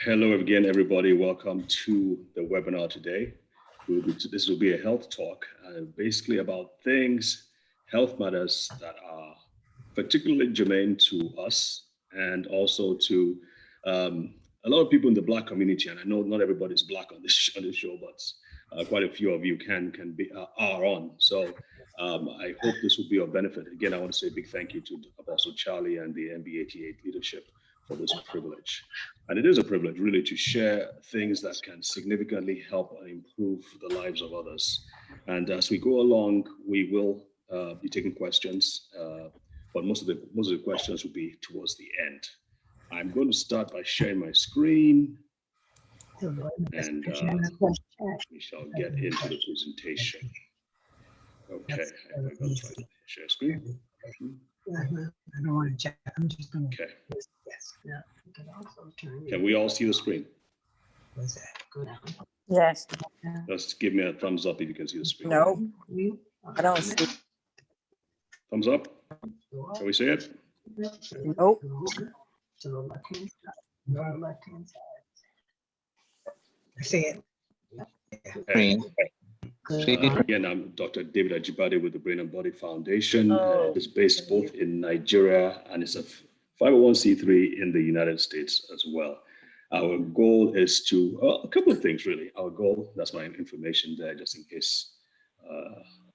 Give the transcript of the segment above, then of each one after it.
Hello again, everybody. Welcome to the webinar today. This will be a health talk, basically about health matters that are particularly germane to us and also to a lot of people in the Black community. And I know not everybody's Black on this show, but quite a few of you are on. So I hope this will be of benefit. Again, I want to say a big thank you to Apostle Charlie and the MB88 leadership for this privilege. And it is a privilege really to share things that can significantly help and improve the lives of others. And as we go along, we will be taking questions, but most of the questions will be towards the end. I'm going to start by sharing my screen, and we shall get into the presentation. Okay, I'm going to try to share screen. I don't want to check. I'm just going to. Okay. Yes. Yeah. Can we all see the screen? What's that? Go down. Yes. Just give me a thumbs up if you can see the screen. No, I don't see. Thumbs up. Can we see it? Nope. To the left-hand side. Your left-hand side. I see it. Hey. Again, I'm Dr. David Ajibade with the Brain and Body Foundation. It's based both in Nigeria and it's a 501c3 in the United States as well. Our goal is to, a couple of things really. Our goal, that's my information there just in case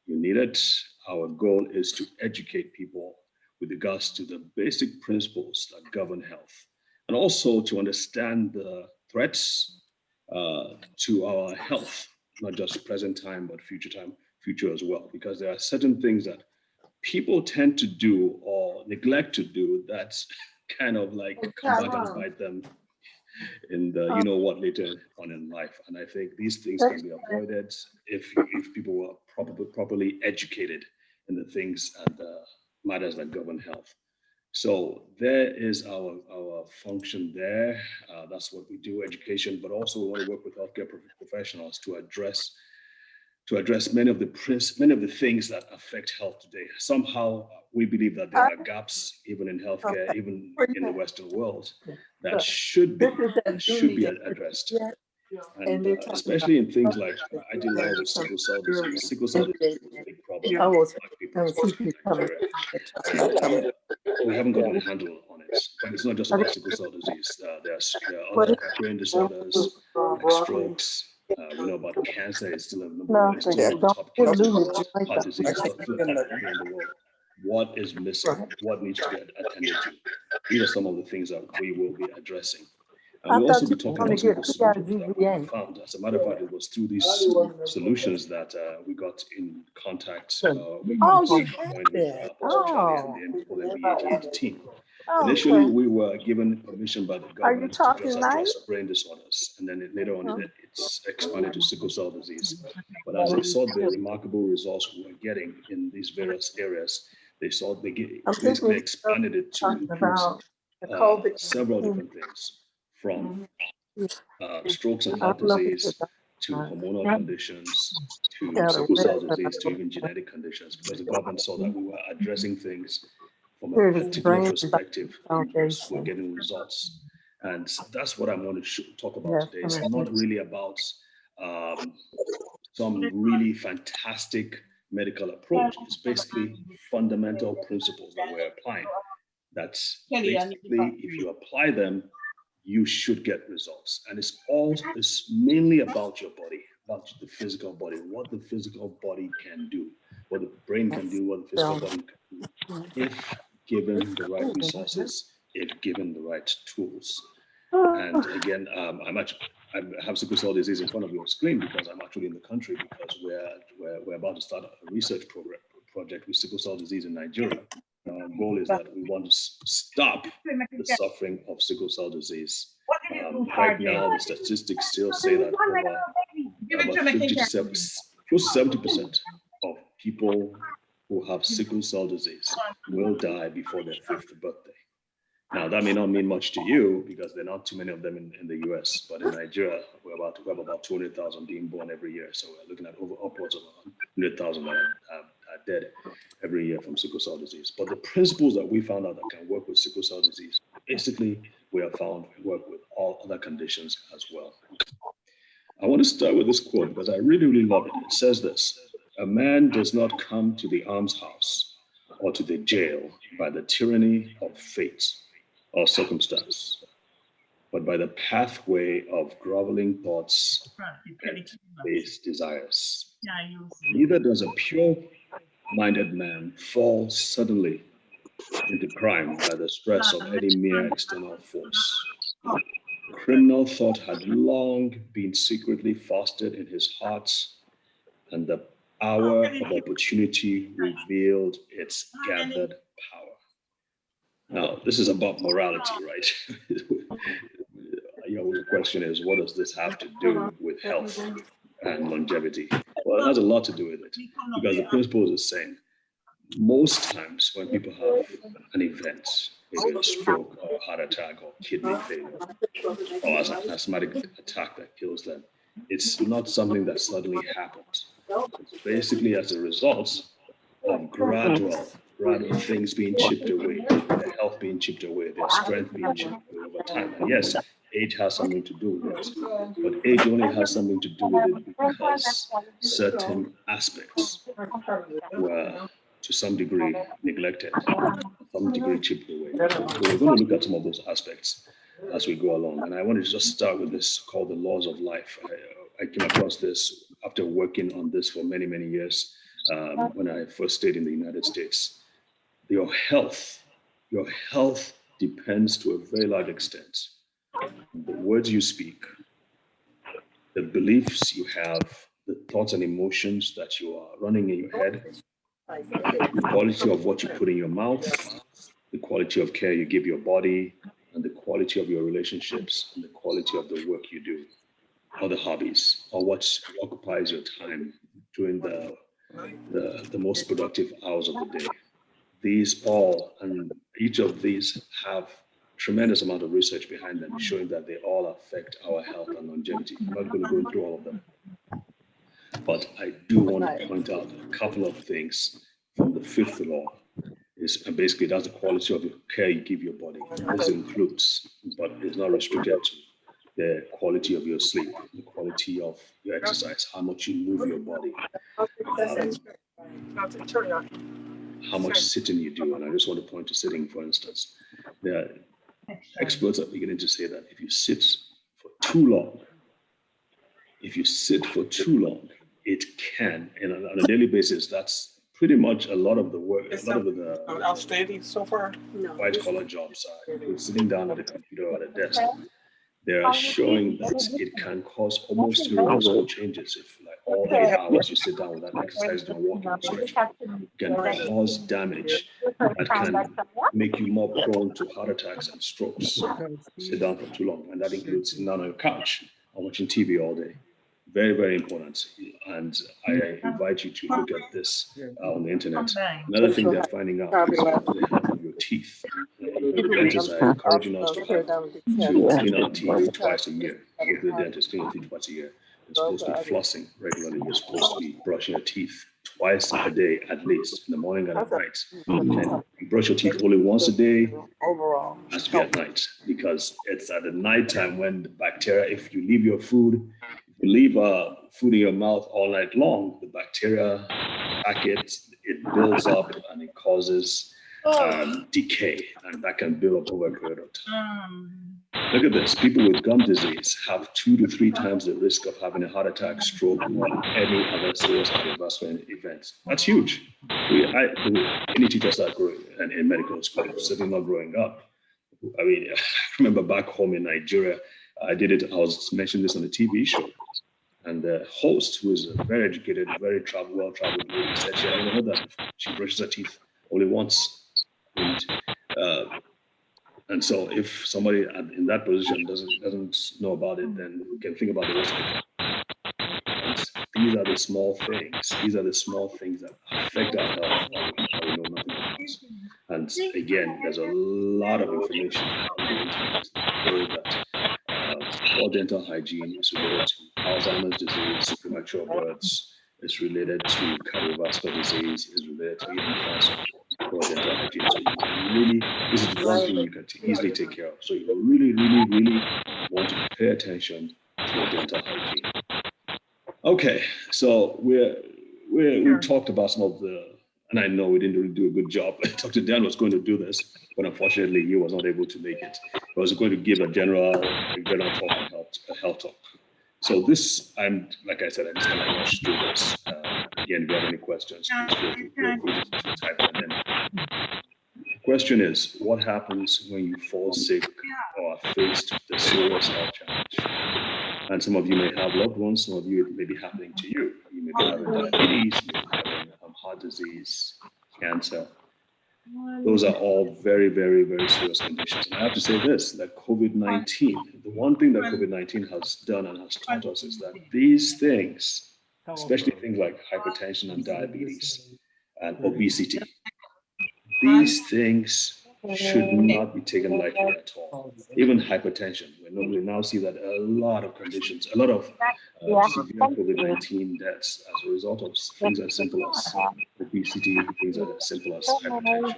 you need it. Our goal is to educate people with regards to the basic principles that govern health and also to understand the threats to our health, not just present time, but future as well, because there are certain things that people tend to do or neglect to do that's kind of like come back and bite them in the you know what later on in life. And I think these things can be avoided if people were properly educated in the things and the matters that govern health. So there is our function there. That's what we do, education, but also we want to work with healthcare professionals to address many of the things that affect health today. Somehow we believe that there are gaps even in healthcare, even in the Western world, that should be addressed. And especially in things like I deal with sickle cell disease. Sickle cell disease is a big problem. We haven't gotten a handle on it. But it's not just about sickle cell disease. There are other brain disorders like strokes. We know about cancer. It's still a top killer. Heart disease, top killer in the world. What is missing? What needs to get attended to? These are some of the things that we will be addressing. And we'll also be talking about some of the solutions that we found. As a matter of fact, it was through these solutions that we got in contact with Apostle Charlie and the MB88 team. Initially, we were given permission by the government to just address brain disorders, and then later on it's expanded to sickle cell disease. But as they saw the remarkable results we were getting in these various areas, they basically expanded it to include several different things, from strokes and heart disease to hormonal conditions to sickle cell disease to even genetic conditions, because the government saw that we were addressing things from a particular perspective. We're getting results. And that's what I'm going to talk about today. It's not really about some really fantastic medical approach. It's basically fundamental principles that we're applying. That's basically, if you apply them, you should get results. And it's mainly about your body, about the physical body, what the physical body can do, what the brain can do, what the physical body can do, if given the right resources, if given the right tools. And again, I have sickle cell disease in front of your screen because I'm actually in the country, because we're about to start a research project with sickle cell disease in Nigeria. Our goal is that we want to stop the suffering of sickle cell disease. Right now, the statistics still say that about 50 to 70, close to 70% of people who have sickle cell disease will die before their 5th birthday. Now, that may not mean much to you because there are not too many of them in the US, but in Nigeria, we have about 200,000 being born every year. So we're looking at upwards of 100,000 that are dead every year from sickle cell disease. But the principles that we found out that can work with sickle cell disease, basically, we have found work with all other conditions as well. I want to start with this quote because I really, really love it. It says this: "A man does not come to the almshouse or to the jail by the tyranny of fate or circumstance, but by the pathway of groveling thoughts and base desires. Neither does a pure-minded man fall suddenly into crime by the stress of any mere external force. Criminal thought had long been secretly fostered in his heart, and the hour of opportunity revealed its gathered power." Now, this is about morality, right? The question is, what does this have to do with health and longevity? Well, it has a lot to do with it, because the principle is the same. Most times when people have an event, maybe a stroke or a heart attack or kidney failure or an asthmatic attack that kills them, it's not something that suddenly happened. It's basically as a result of gradual things being chipped away, their health being chipped away, their strength being chipped away over time. And yes, age has something to do with it, but age only has something to do with it because certain aspects were to some degree neglected, some degree chipped away. So we're going to look at some of those aspects as we go along. And I wanted to just start with this called the laws of life. I came across this after working on this for many, many years when I first stayed in the United States. Your health depends to a very large extent on the words you speak, the beliefs you have, the thoughts and emotions that you are running in your head, the quality of what you put in your mouth, the quality of care you give your body, and the quality of your relationships, and the quality of the work you do, or the hobbies, or what occupies your time during the most productive hours of the day. These all, and each of these have tremendous amount of research behind them, showing that they all affect our health and longevity. I'm not going to go through all of them, but I do want to point out a couple of things from the fifth law. And basically that's the quality of the care you give your body. This includes, but it's not restricted to, the quality of your sleep, the quality of your exercise, how much you move your body, how much sitting you do. And I just want to point to sitting, for instance. There are experts are beginning to say that if you sit for too long, it can, and on a daily basis, that's pretty much a lot of the work, a lot of the outstanding so far. white collar jobs are sitting down at a computer or at a desk. They are showing that it can cause almost irreversible changes if, like, all the hours you sit down without exercising or walking or stretching, can cause damage that can make you more prone to heart attacks and strokes. Sit down for too long, and that includes sitting down on your couch or watching TV all day. Very, very important. And I invite you to look at this on the internet. Another thing they're finding out is the health of your teeth. Dentists are encouraging us to clean our teeth twice a year. Go to the dentist, clean your teeth twice a year. You're supposed to be flossing regularly. You're supposed to be brushing your teeth twice a day, at least, in the morning and at night. And you brush your teeth only once a day, has to be at night, because it's at the nighttime when the bacteria, if you leave your food, you leave food in your mouth all night long, the bacteria pack it builds up and it causes decay, and that can build up over a period of time. Look at this. People with gum disease have 2 to 3 times the risk of having a heart attack, stroke, or any other serious cardiovascular event. That's huge. Any teachers that grow in medical school, certainly not growing up. I mean, I remember back home in Nigeria, I was mentioning this on a TV show. And the host, who is a very educated, very well-traveled lady, said she had never heard that before. She brushes her teeth only once. And so if somebody in that position doesn't know about it, then we can think about the rest of it. And these are the small things. These are the small things that affect our health that we know nothing about. And again, there's a lot of information on the internet that poor dental hygiene is related to Alzheimer's disease, premature births, is related to cardiovascular disease, is related to even cancer. for dental hygiene. So you really, this is one thing you can easily take care of. So you really, really, really want to pay attention to your dental hygiene. Okay, so we talked about some of the, and I know we didn't really do a good job. Dr. Dan was going to do this, but unfortunately he was not able to make it. I was going to give a general talk on health talk. So this, like I said, I'm just going to rush through this. Again, if you have any questions, please feel free to type them in. The question is, what happens when you fall sick or are faced with a serious health challenge? And some of you may have loved ones, some of you it may be happening to you. You may be having diabetes, you may be having heart disease, cancer. Those are all very, very, very serious conditions. And I have to say this, that COVID-19, the one thing that COVID-19 has done and has taught us is that these things, especially things like hypertension and diabetes and obesity, these things should not be taken lightly at all. Even hypertension, we now see that a lot of conditions, a lot of severe COVID-19 deaths as a result of things as simple as obesity, things as simple as hypertension.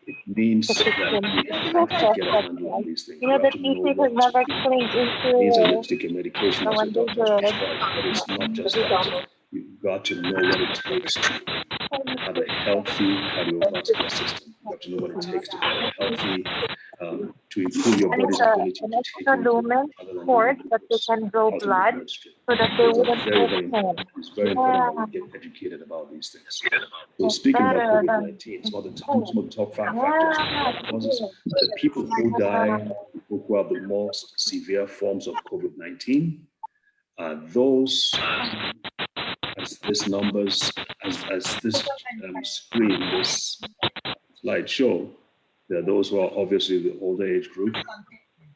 It means that we have to get a handle on these things. We have to know what to do. It means that you have to take your medication as your doctor has prescribed, but it's not just that. You've got to know what it takes to have a healthy cardiovascular system. You have to know what it takes to have a healthy, to improve your body's ability to take in port that they can draw blood so that they wouldn't very important. It's very important that we get educated about these things. So speaking about COVID-19, some of the top 5 factors that causes the people who die, people who have the most severe forms of COVID-19, are those as this numbers, as this screen, this slide show, there are those who are obviously the older age group.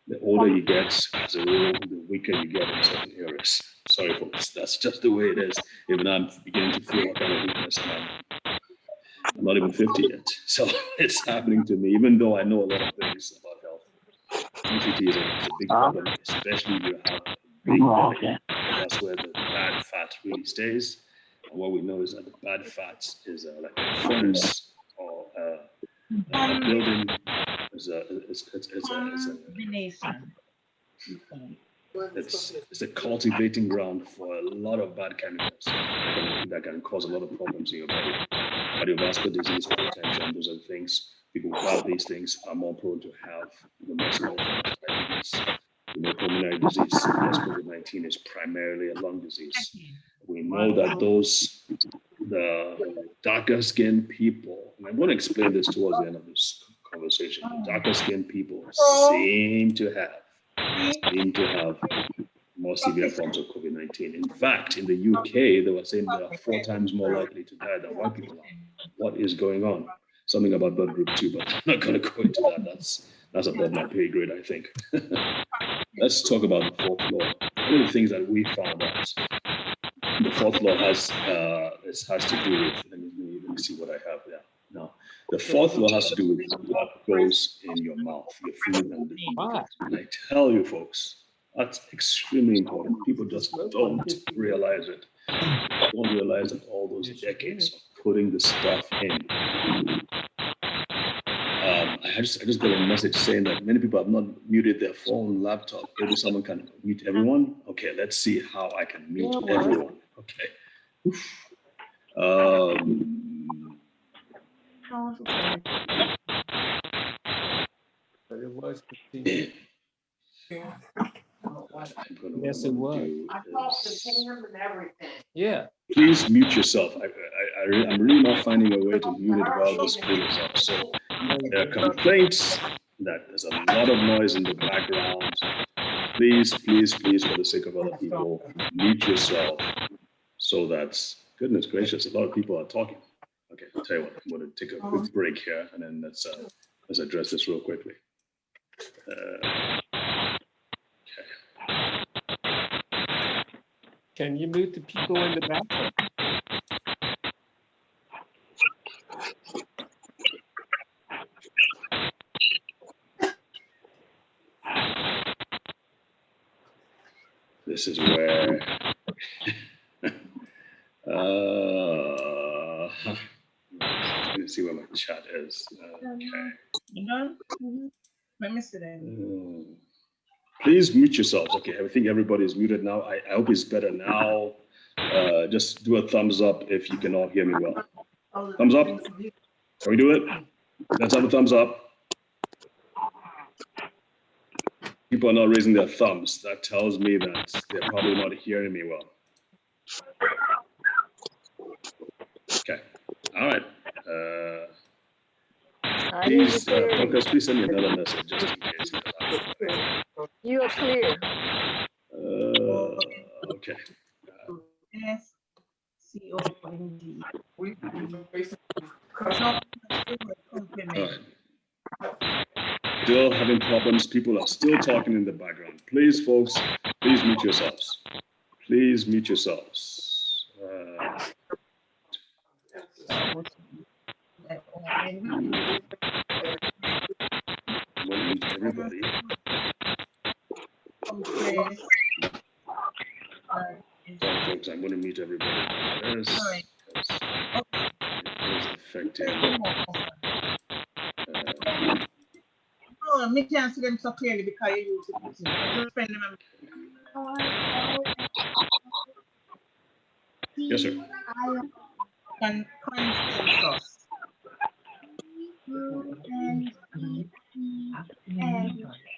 The older you get, as a rule, the weaker you get in certain areas. Sorry, folks, that's just the way it is. Even I'm beginning to feel a kind of weakness. I'm not even 50 yet, so it's happening to me, even though I know a lot of things about health. Obesity is a big problem, especially if you have a big belly. That's where the bad fat really stays. And what we know is that the bad fat is like a furnace or a building. It's a cultivating ground for a lot of bad chemicals that can cause a lot of problems in your body. Cardiovascular disease, hypertension, those are the things. People who have these things are more prone to have the most diabetes. Pulmonary disease, yes, COVID-19 is primarily a lung disease. We know that the darker skinned people, and I'm going to explain this towards the end of this conversation, the darker skinned people seem to have more severe forms of COVID-19. In fact, in the UK, they were saying they are 4 times more likely to die than white people are. What is going on? Something about blood group 2, but I'm not going to go into that. That's above my pay grade, I think. Let's talk about the 4th law. One of the things that we found out, the 4th law has to do with, let me see what I have there. Now, the 4th law has to do with what goes in your mouth, your food and the drink. And I tell you, folks, that's extremely important. People just don't realize it. Don't realize that all those decades of putting the stuff in. I just got a message saying that many people have not muted their phone, laptop. Maybe someone can mute everyone. Okay, let's see how I can mute everyone. Okay. Yes, it was. Yeah. Please mute yourself. I'm really not finding a way to mute it while the screen is up. So there are complaints that there's a lot of noise in the background. Please, please, please, for the sake of other people, mute yourself so that, goodness gracious, a lot of people are talking. Okay, I'll tell you what, I'm going to take a quick break here and then let's address this real quickly. Can you mute the people in the back? This is where let me see where my chat is. Okay. You know? Let me see then. Please mute yourselves. Okay, I think everybody is muted now. I hope it's better now. Just do a thumbs up if you can all hear me well. Thumbs up. Can we do it? Let's have a thumbs up. People are not raising their thumbs. That tells me that they're probably not hearing me well. Okay. All right. Please, Pankaj, please send me another message just in case. You are clear. Okay. SCOND. All right. Still having problems. People are still talking in the background. Please, folks, please mute yourselves. Please mute yourselves. Mute everybody. Folks, I'm going to mute everybody. It's affecting. Oh, me can't see them so clearly because you use it. Just spend them. Yes, sir. Consensus. Complement. Condition. CONGEST.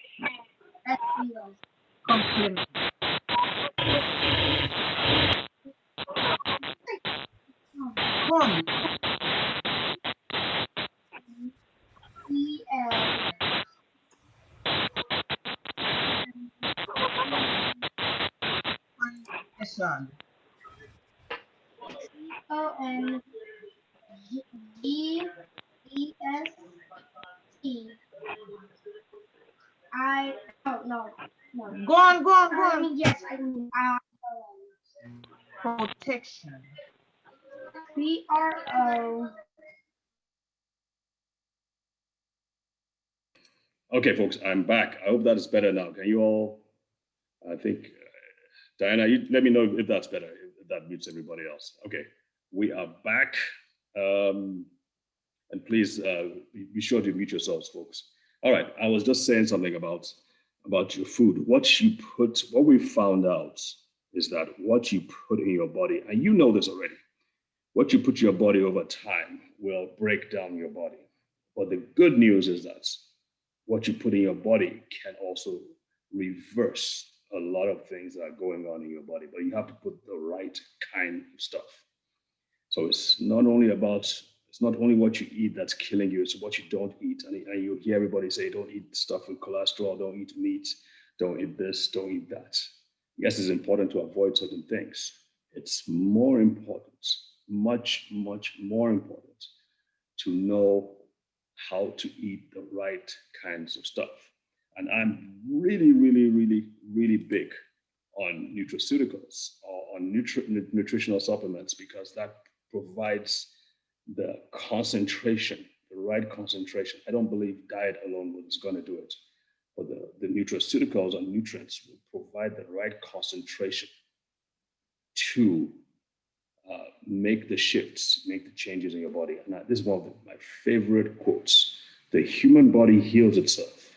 I don't know. No. Go on. I mean, yes, I mean, protection. PRO. Okay, folks, I'm back. I hope that is better now. Can you all, I think, Diana, you let me know if that's better, if that mutes everybody else. Okay, we are back. And please be sure to mute yourselves, folks. All right, I was just saying something about your food. What we found out is that what you put in your body, and you know this already, what you put in your body over time will break down your body. But the good news is that what you put in your body can also reverse a lot of things that are going on in your body, but you have to put the right kind of stuff. So it's not only what you eat that's killing you, it's what you don't eat. And you hear everybody say, don't eat stuff with cholesterol, don't eat meat, don't eat this, don't eat that. Yes, it's important to avoid certain things. It's more important, much, much more important to know how to eat the right kinds of stuff. And I'm really, really, really, really big on nutraceuticals or on nutritional supplements because that provides the concentration, the right concentration. I don't believe diet alone is going to do it, but the nutraceuticals and nutrients will provide the right concentration to make the shifts, make the changes in your body. And this is one of my favorite quotes. The human body heals itself.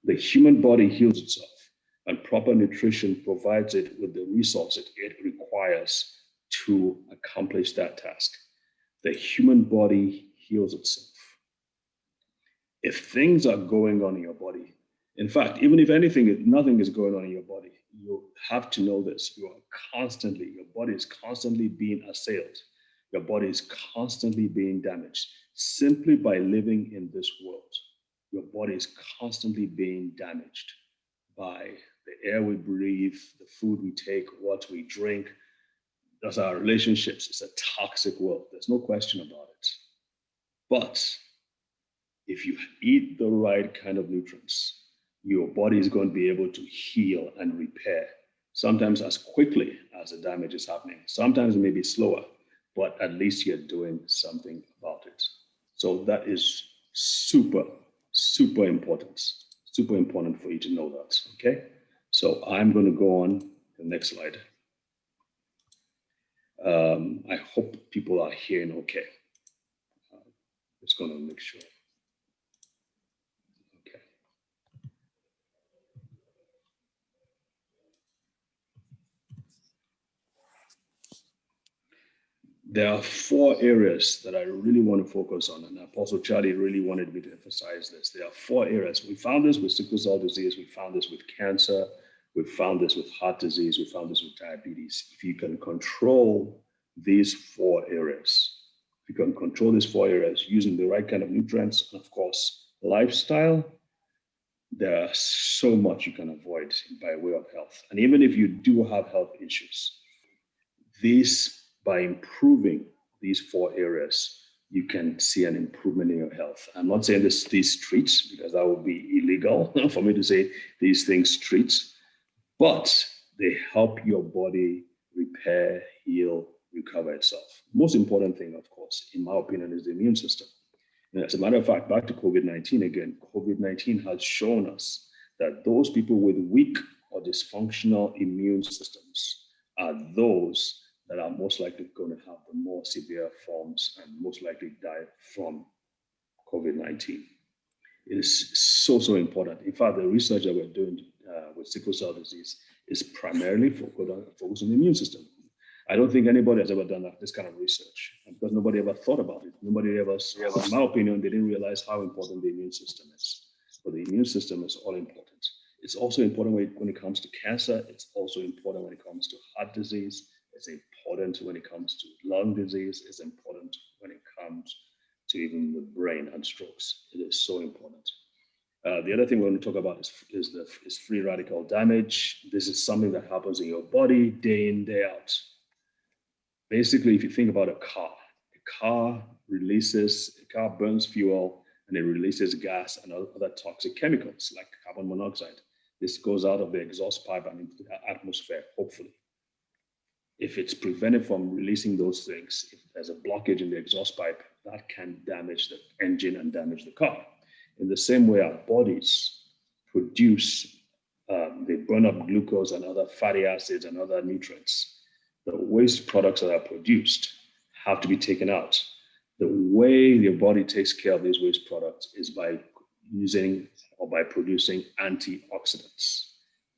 The human body heals itself, and proper nutrition provides it with the resources it requires to accomplish that task. The human body heals itself. If things are going on in your body, in fact, even if nothing is going on in your body, you have to know this. Your body is constantly being assailed. Your body is constantly being damaged. Simply by living in this world, your body is constantly being damaged by the air we breathe, the food we take, what we drink. That's our relationships. It's a toxic world. There's no question about it. But if you eat the right kind of nutrients, your body is going to be able to heal and repair, sometimes as quickly as the damage is happening. Sometimes it may be slower, but at least you're doing something about it. So that is super, super important. Super important for you to know that, okay? So I'm going to go on to the next slide. I hope people are hearing okay. Just going to make sure. Okay. There are 4 areas that I really want to focus on, and Apostle Charlie really wanted me to emphasize this. There are 4 areas. We found this with sickle cell disease, we found this with cancer, we found this with heart disease, we found this with diabetes. If you can control these 4 areas, if you can control these 4 areas using the right kind of nutrients, and of course, lifestyle, there are so much you can avoid by way of health. And even if you do have health issues, by improving these 4 areas, you can see an improvement in your health. I'm not saying these treats, because that would be illegal for me to say these things treats, but they help your body repair, heal, recover itself. Most important thing, of course, in my opinion, is the immune system. And as a matter of fact, back to COVID-19 again, COVID-19 has shown us that those people with weak or dysfunctional immune systems are those that are most likely going to have the more severe forms and most likely die from COVID-19. It is so, so important. In fact, the research that we're doing with sickle cell disease is primarily focused on the immune system. I don't think anybody has ever done this kind of research, because nobody ever thought about it. Nobody ever, in my opinion, they didn't realize how important the immune system is. But the immune system is all important. It's also important when it comes to cancer. It's also important when it comes to heart disease. It's important when it comes to lung disease. It's important when it comes to even the brain and strokes. It is so important. The other thing we're going to talk about is free radical damage. This is something that happens in your body day in, day out. Basically, if you think about a car burns fuel and it releases gas and other toxic chemicals like carbon monoxide. This goes out of the exhaust pipe and into the atmosphere, hopefully. If it's prevented from releasing those things, if there's a blockage in the exhaust pipe, that can damage the engine and damage the car. In the same way, our bodies produce, they burn up glucose and other fatty acids and other nutrients. The waste products that are produced have to be taken out. The way your body takes care of these waste products is by using or by producing antioxidants.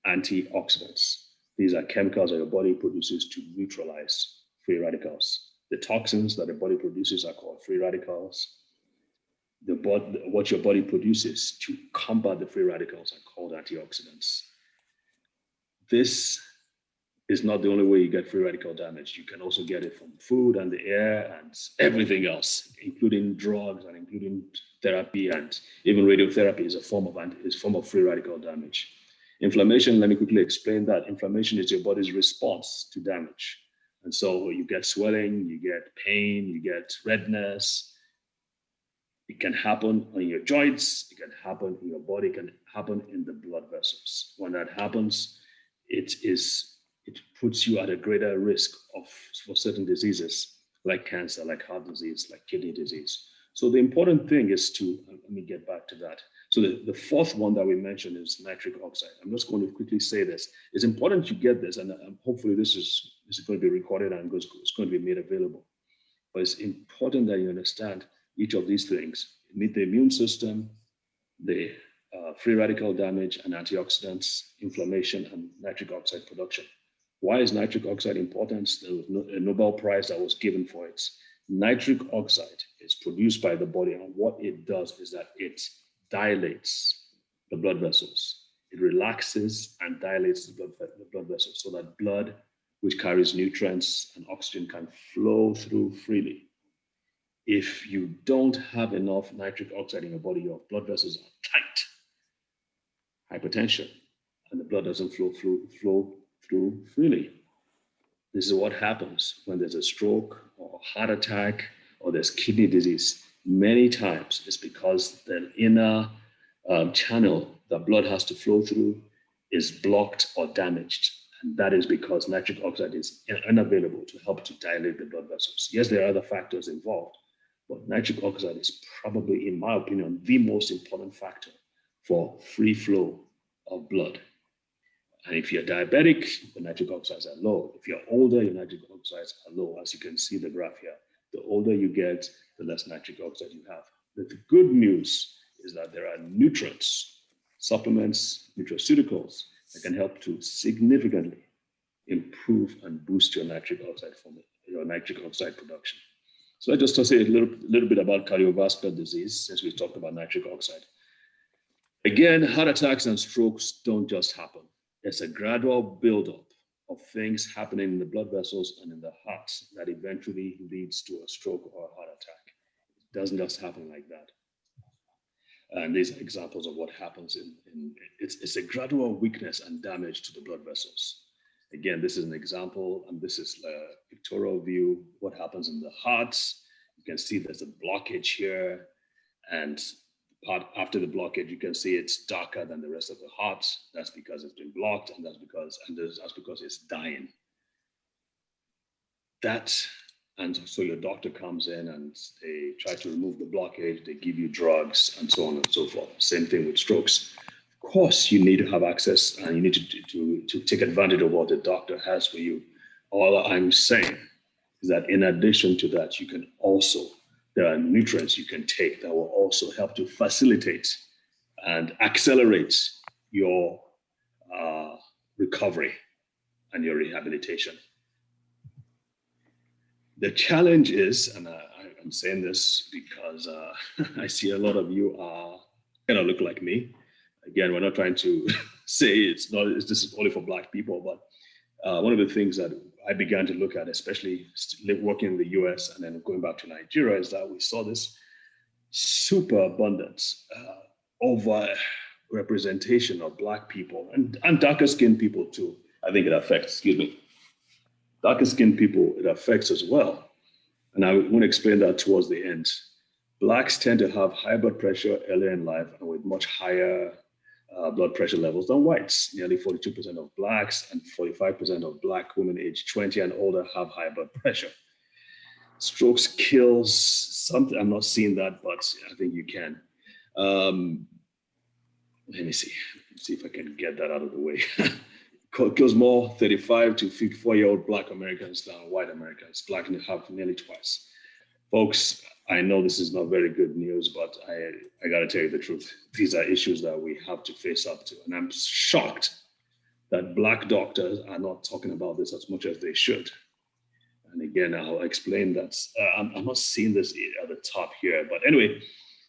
Antioxidants. These are chemicals that your body produces to neutralize free radicals. The toxins that the body produces are called free radicals. What your body produces to combat the free radicals are called antioxidants. This is not the only way you get free radical damage. You can also get it from food and the air and everything else, including drugs and including therapy, and even radiotherapy is a form of free radical damage. Inflammation, let me quickly explain that. Inflammation is your body's response to damage. And so you get swelling, you get pain, you get redness. It can happen on your joints, it can happen in your body, it can happen in the blood vessels. When that happens, it puts you at a greater risk for certain diseases like cancer, like heart disease, like kidney disease. So the important thing is let me get back to that. So the fourth one that we mentioned is nitric oxide. I'm just going to quickly say this. It's important you get this, and hopefully this is going to be recorded and it's going to be made available. But it's important that you understand each of these things. Meet the immune system, the free radical damage and antioxidants, inflammation, and nitric oxide production. Why is nitric oxide important? There was a Nobel Prize that was given for it. Nitric oxide is produced by the body, and what it does is that it dilates the blood vessels. It relaxes and dilates the blood vessels so that blood, which carries nutrients and oxygen, can flow through freely. If you don't have enough nitric oxide in your body, your blood vessels are tight, hypertension, and the blood doesn't flow through freely. This is what happens when there's a stroke or a heart attack or there's kidney disease. Many times it's because the inner channel that blood has to flow through is blocked or damaged. And that is because nitric oxide is unavailable to help to dilate the blood vessels. Yes, there are other factors involved, but nitric oxide is probably, in my opinion, the most important factor for free flow of blood. And if you're diabetic, the nitric oxides are low. If you're older, your nitric oxides are low. As you can see the graph here, the older you get, the less nitric oxide you have. The good news is that there are nutrients, supplements, nutraceuticals that can help to significantly improve and boost your nitric oxide production. So let's just say a little bit about cardiovascular disease, since we talked about nitric oxide. Again, heart attacks and strokes don't just happen. It's a gradual buildup of things happening in the blood vessels and in the heart that eventually leads to a stroke or a heart attack. It doesn't just happen like that. And these are examples of what happens it's a gradual weakness and damage to the blood vessels. Again, this is an example, and this is a pictorial view, what happens in the heart. You can see there's a blockage here, and part after the blockage, you can see it's darker than the rest of the heart. That's because it's been blocked, and that's because it's dying. And so your doctor comes in and they try to remove the blockage, they give you drugs and so on and so forth. Same thing with strokes. Of course, you need to have access and you need to take advantage of what the doctor has for you. All I'm saying is that in addition to that, there are nutrients you can take that will also help to facilitate and accelerate your recovery and your rehabilitation. The challenge is, and I'm saying this because I see a lot of you kind of look like me. Again, we're not trying to say this is only for Black people, but one of the things that I began to look at, especially working in the US and then going back to Nigeria, is that we saw this super abundance, over representation of Black people and darker skinned people too. I think it affects, darker skinned people, it affects as well. And I want to explain that towards the end. Blacks tend to have high blood pressure earlier in life and with much higher blood pressure levels than whites. Nearly 42% of Blacks and 45% of Black women aged 20 and older have high blood pressure. Strokes kills something. I'm not seeing that, but I think you can. Let me see if I can get that out of the way. Kills more 35 to 54-year-old Black Americans than white Americans. Black have nearly twice. Folks, I know this is not very good news, but I got to tell you the truth. These are issues that we have to face up to. And I'm shocked that Black doctors are not talking about this as much as they should. And again, I'll explain that. I'm not seeing this at the top here, but anyway,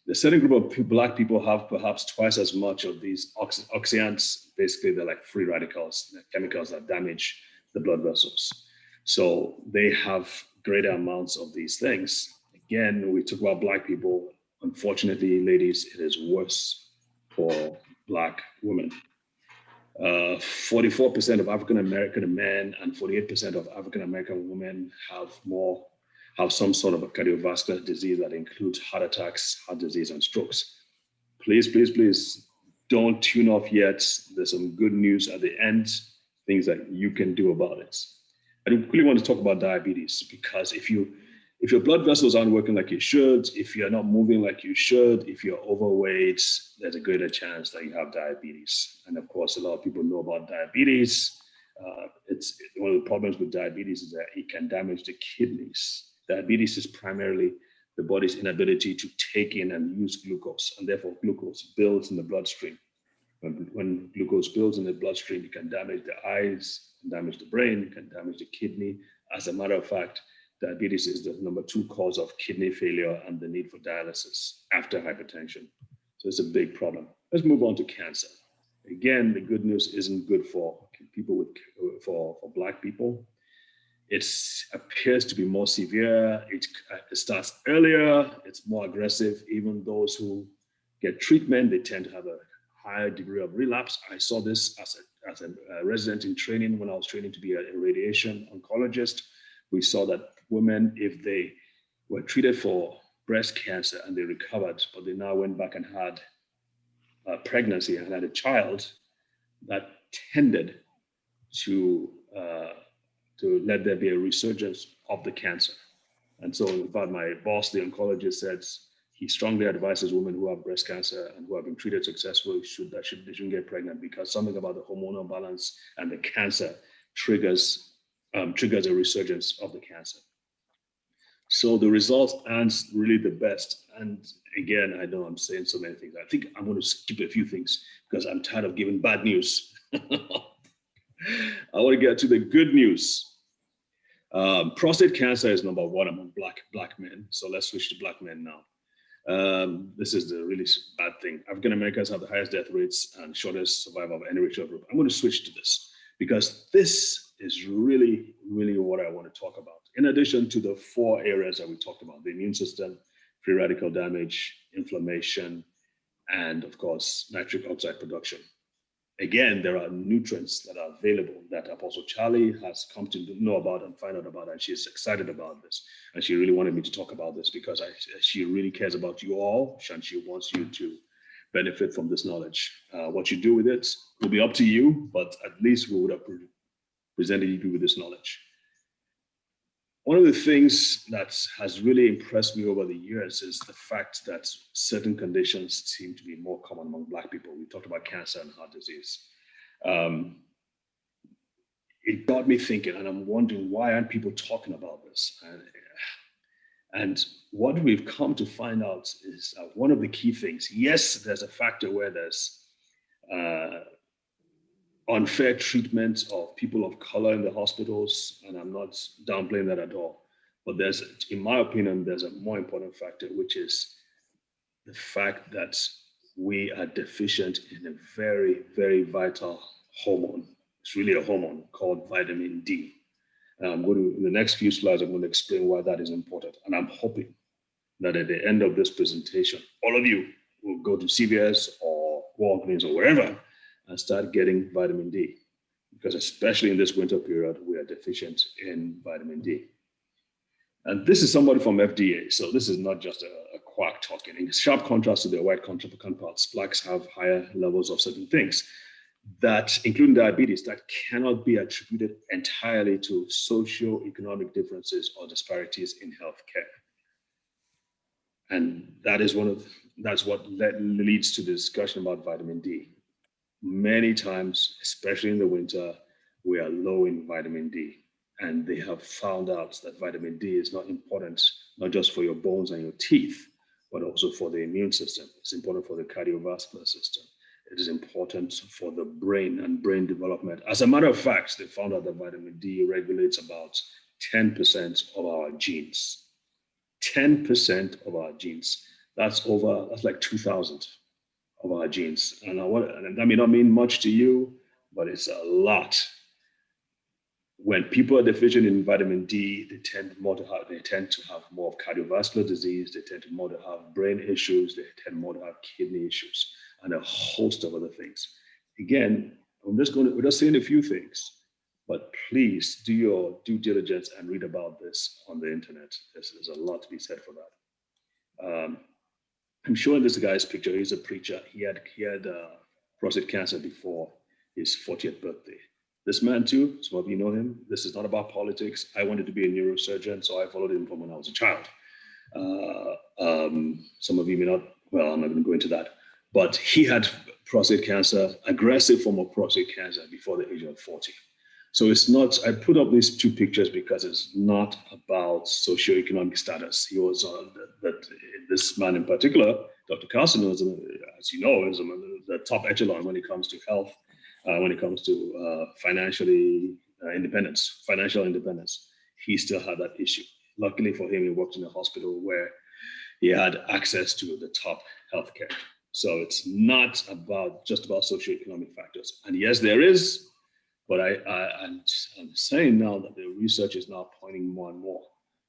the certain group of Black people have perhaps twice as much of these oxyants. Basically, they're like free radicals, chemicals that damage the blood vessels. So they have greater amounts of these things. Again, we talk about Black people. Unfortunately, ladies, it is worse for Black women. 44% of African American men and 48% of African American women have some sort of a cardiovascular disease that includes heart attacks, heart disease, and strokes. Please, please, please don't tune off yet. There's some good news at the end, things that you can do about it. I really want to talk about diabetes because if your blood vessels aren't working like you should, if you're not moving like you should, if you're overweight, there's a greater chance that you have diabetes. And of course, a lot of people know about diabetes. It's one of the problems with diabetes is that it can damage the kidneys. Diabetes is primarily the body's inability to take in and use glucose, and therefore glucose builds in the bloodstream. When glucose builds in the bloodstream, it can damage the eyes, damage the brain, it can damage the kidney. As a matter of fact, diabetes is the number 2 cause of kidney failure and the need for dialysis after hypertension. So it's a big problem. Let's move on to cancer. Again, the good news isn't good for people for Black people. It appears to be more severe. It starts earlier. It's more aggressive. Even those who get treatment, they tend to have a higher degree of relapse. I saw this as a resident in training when I was training to be a radiation oncologist. We saw that women, if they were treated for breast cancer and they recovered, but they now went back and had a pregnancy and had a child, that tended to let there be a resurgence of the cancer. And so in fact, my boss, the oncologist, said he strongly advises women who have breast cancer and who have been treated successfully they shouldn't get pregnant because something about the hormonal balance and the cancer triggers a resurgence of the cancer. So the results aren't really the best. And again, I know I'm saying so many things. I think I'm going to skip a few things because I'm tired of giving bad news. I want to get to the good news. Prostate cancer is number one among black men. So let's switch to black men now. This is the really bad thing. African Americans have the highest death rates and shortest survival of any racial group. I'm going to switch to this because this is really, really what I want to talk about. In addition to the four areas that we talked about, the immune system, free radical damage, inflammation, and of course, nitric oxide production. Again, there are nutrients that are available that Apostle Charlie has come to know about and find out about, and she's excited about this. And she really wanted me to talk about this because she really cares about you all, and she wants you to benefit from this knowledge. What you do with it will be up to you, but at least we would have presented you with this knowledge. One of the things that has really impressed me over the years is the fact that certain conditions seem to be more common among Black people. We talked about cancer and heart disease. It got me thinking, and I'm wondering, why aren't people talking about this? And what we've come to find out is one of the key things. Yes, there's a factor where there's unfair treatment of people of color in the hospitals, and I'm not downplaying that at all. But there's, in my opinion, there's a more important factor, which is the fact that we are deficient in a very, very vital hormone. It's really a hormone called vitamin D. And I'm going to, in the next few slides, I'm going to explain why that is important. And I'm hoping that at the end of this presentation, all of you will go to CVS or Walgreens or wherever and start getting vitamin D, because especially in this winter period, we are deficient in vitamin D. And this is somebody from FDA, so this is not just a quack talking. In sharp contrast to their white counterparts, Blacks have higher levels of certain things that, including diabetes, that cannot be attributed entirely to socio-economic differences or disparities in healthcare. And that is that's what leads to the discussion about vitamin D. Many times, especially in the winter, we are low in vitamin D. And they have found out that vitamin D is not important, not just for your bones and your teeth, but also for the immune system. It's important for the cardiovascular system. It is important for the brain and brain development. As a matter of fact, they found out that vitamin D regulates about 10% of our genes. 10% of our genes. That's like 2,000 of our genes. And that may not mean much to you, but it's a lot. When people are deficient in vitamin D, they tend to have more of cardiovascular disease, they tend to more to have brain issues, they tend more to have kidney issues, and a host of other things. Again, we're just saying a few things, but please do your due diligence and read about this on the internet. There's a lot to be said for that. I'm showing this guy's picture. He's a preacher. He had prostate cancer before his 40th birthday. This man too, some of you know him. This is not about politics. I wanted to be a neurosurgeon, so I followed him from when I was a child. Some of you may not, well, I'm not going to go into that. But he had prostate cancer, aggressive form of prostate cancer before the age of 40. So it's not, I put up these two pictures because it's not about socioeconomic status. He was, this man in particular, Dr. Carson, was, as you know, is the top echelon when it comes to health, when it comes to financial independence. He still had that issue. Luckily for him, he worked in a hospital where he had access to the top healthcare. So it's not just about socioeconomic factors. And yes, there is, but I'm saying now that the research is now pointing more and more,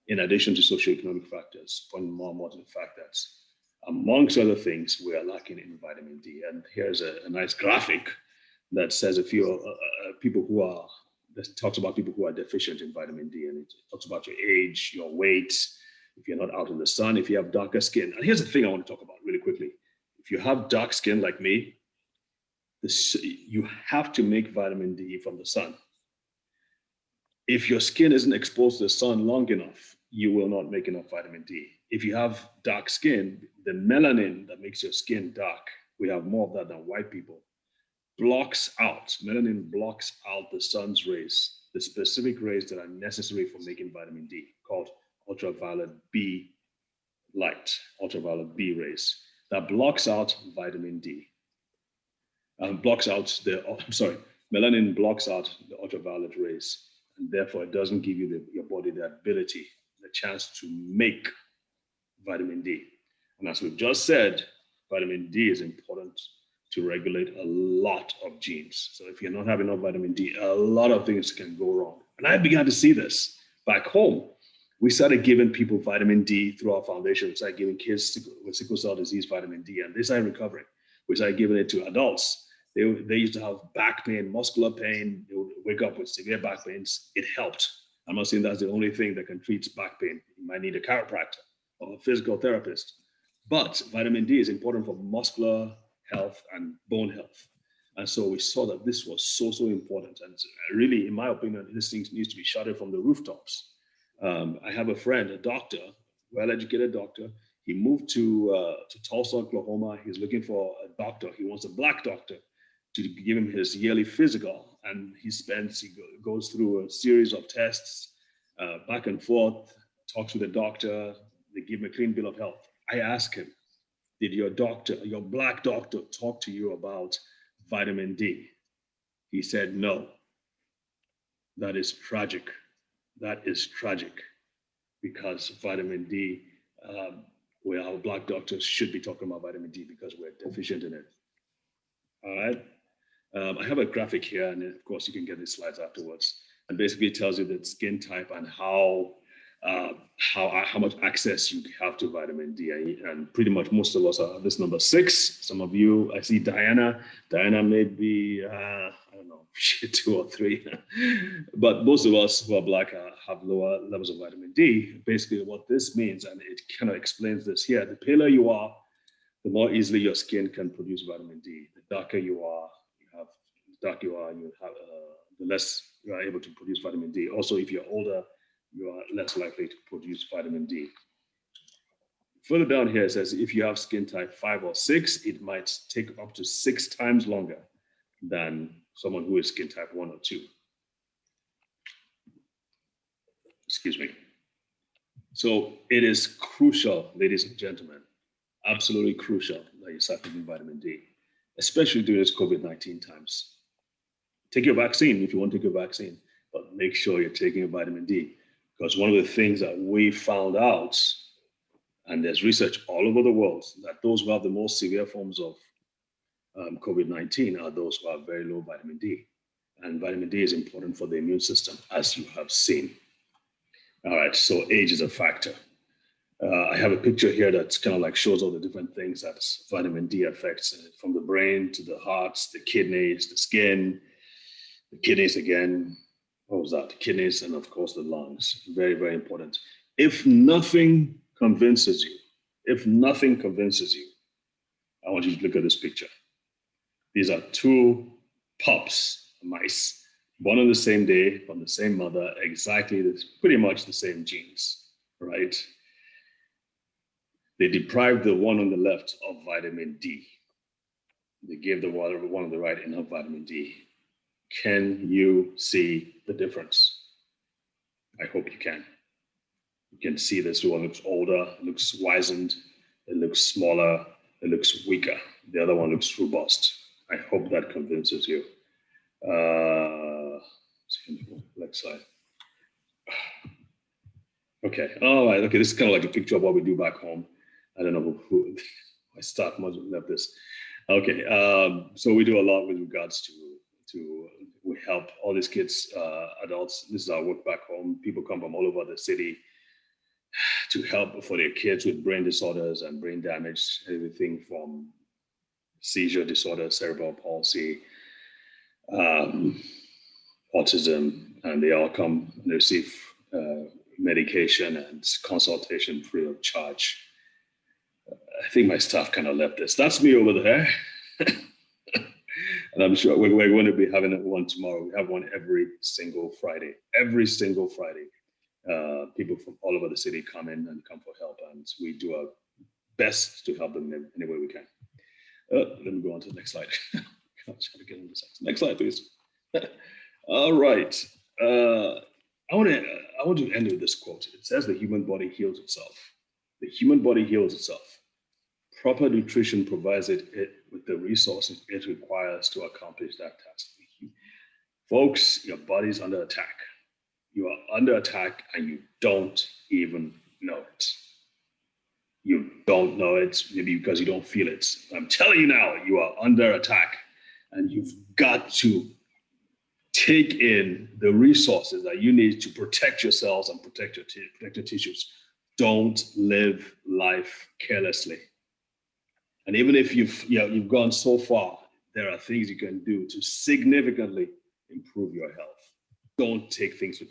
in addition to socioeconomic factors, pointing more and more to the fact that amongst other things, we are lacking in vitamin D. And here's a nice graphic that says a few that talks about people who are deficient in vitamin D, and it talks about your age, your weight, if you're not out in the sun, if you have darker skin. And here's the thing I want to talk about really quickly. If you have dark skin like me, you have to make vitamin D from the sun. If your skin isn't exposed to the sun long enough, you will not make enough vitamin D. If you have dark skin, the melanin that makes your skin dark, we have more of that than white people, melanin blocks out the sun's rays, the specific rays that are necessary for making vitamin D, called ultraviolet B light, ultraviolet B rays that blocks out vitamin D. Melanin blocks out the ultraviolet rays, and therefore it doesn't give you your body the ability, the chance to make vitamin D. And as we've just said, vitamin D is important to regulate a lot of genes. So if you're not having enough vitamin D, a lot of things can go wrong. And I began to see this back home. We started giving people vitamin D through our foundation. We started giving kids with sickle cell disease vitamin D, and they started recovering. We started giving it to adults. They used to have back pain, muscular pain. They would wake up with severe back pains. It helped. I'm not saying that's the only thing that can treat back pain. You might need a chiropractor or a physical therapist. But vitamin D is important for muscular health and bone health. And so we saw that this was so important. And really, in my opinion, this thing needs to be shouted from the rooftops. I have a friend, a doctor, well-educated doctor. He moved to Tulsa, Oklahoma. He's looking for a doctor. He wants a black doctor to give him his yearly physical. And he goes through a series of tests, back and forth, talks with the doctor. They give him a clean bill of health. I asked him, did your doctor, your black doctor, talk to you about vitamin D? He said, no. That is tragic. That is tragic, because vitamin D, our black doctors should be talking about vitamin D because we're deficient in it. All right. I have a graphic here, and of course you can get these slides afterwards. And basically it tells you the skin type and how much access you have to vitamin D. And pretty much most of us are this number 6. Some of you, I see Diana may be, I don't know, 2 or 3. But most of us who are black have lower levels of vitamin D. Basically what this means, and it kind of explains this here, the paler you are, the more easily your skin can produce vitamin D. The darker you are, the less you are able to produce vitamin D. Also, if you're older, you are less likely to produce vitamin D. Further down here, it says if you have skin type 5 or 6, it might take up to 6 times longer than someone who is skin type 1 or 2. Excuse me. So it is crucial, ladies and gentlemen, absolutely crucial that you start taking vitamin D, especially during this COVID-19 times. Take your vaccine if you want to take your vaccine, but make sure you're taking your vitamin D. Because one of the things that we found out, and there's research all over the world, that those who have the most severe forms of COVID-19 are those who have very low vitamin D. And vitamin D is important for the immune system, as you have seen. All right, so age is a factor. I have a picture here that's kind of like shows all the different things that vitamin D affects, from the brain to the heart, the kidneys, the skin, the kidneys again. What was that? The kidneys, and of course the lungs. Very, very important. If nothing convinces you, I want you to look at this picture. These are 2 pups, mice, born on the same day from the same mother, pretty much the same genes, right? They deprived the one on the left of vitamin D. They gave the one on the right enough vitamin D. Can you see the difference? I hope you can. You can see this one looks older, looks wizened, it looks smaller, it looks weaker. The other one looks robust. I hope that convinces you. Next slide. Okay, all right, okay, this is kind of like a picture of what we do back home. I don't know who my staff must have left this. Okay, so we do a lot with regards to we help all these kids, adults. This is our work back home. People come from all over the city to help for their kids with brain disorders and brain damage, everything from seizure disorder, cerebral palsy, autism, and they all come and receive medication and consultation free of charge. I think my staff kind of left this. That's me over there. And I'm sure we're going to be having one tomorrow. We have one every single Friday. Every single Friday. People from all over the city come for help, and we do our best to help them in any way we can. Let me go on to the next slide. Next slide, please. All right. I want to end with this quote. It says the human body heals itself. The human body heals itself. Proper nutrition provides it with the resources it requires to accomplish that task. Folks, your body's under attack. You are under attack and you don't even know it. You don't know it, maybe because you don't feel it. I'm telling you now, you are under attack and you've got to take in the resources that you need to protect yourselves and protect your tissues. Don't live life carelessly. And even if you've gone so far, there are things you can do to significantly improve your health. Don't take things for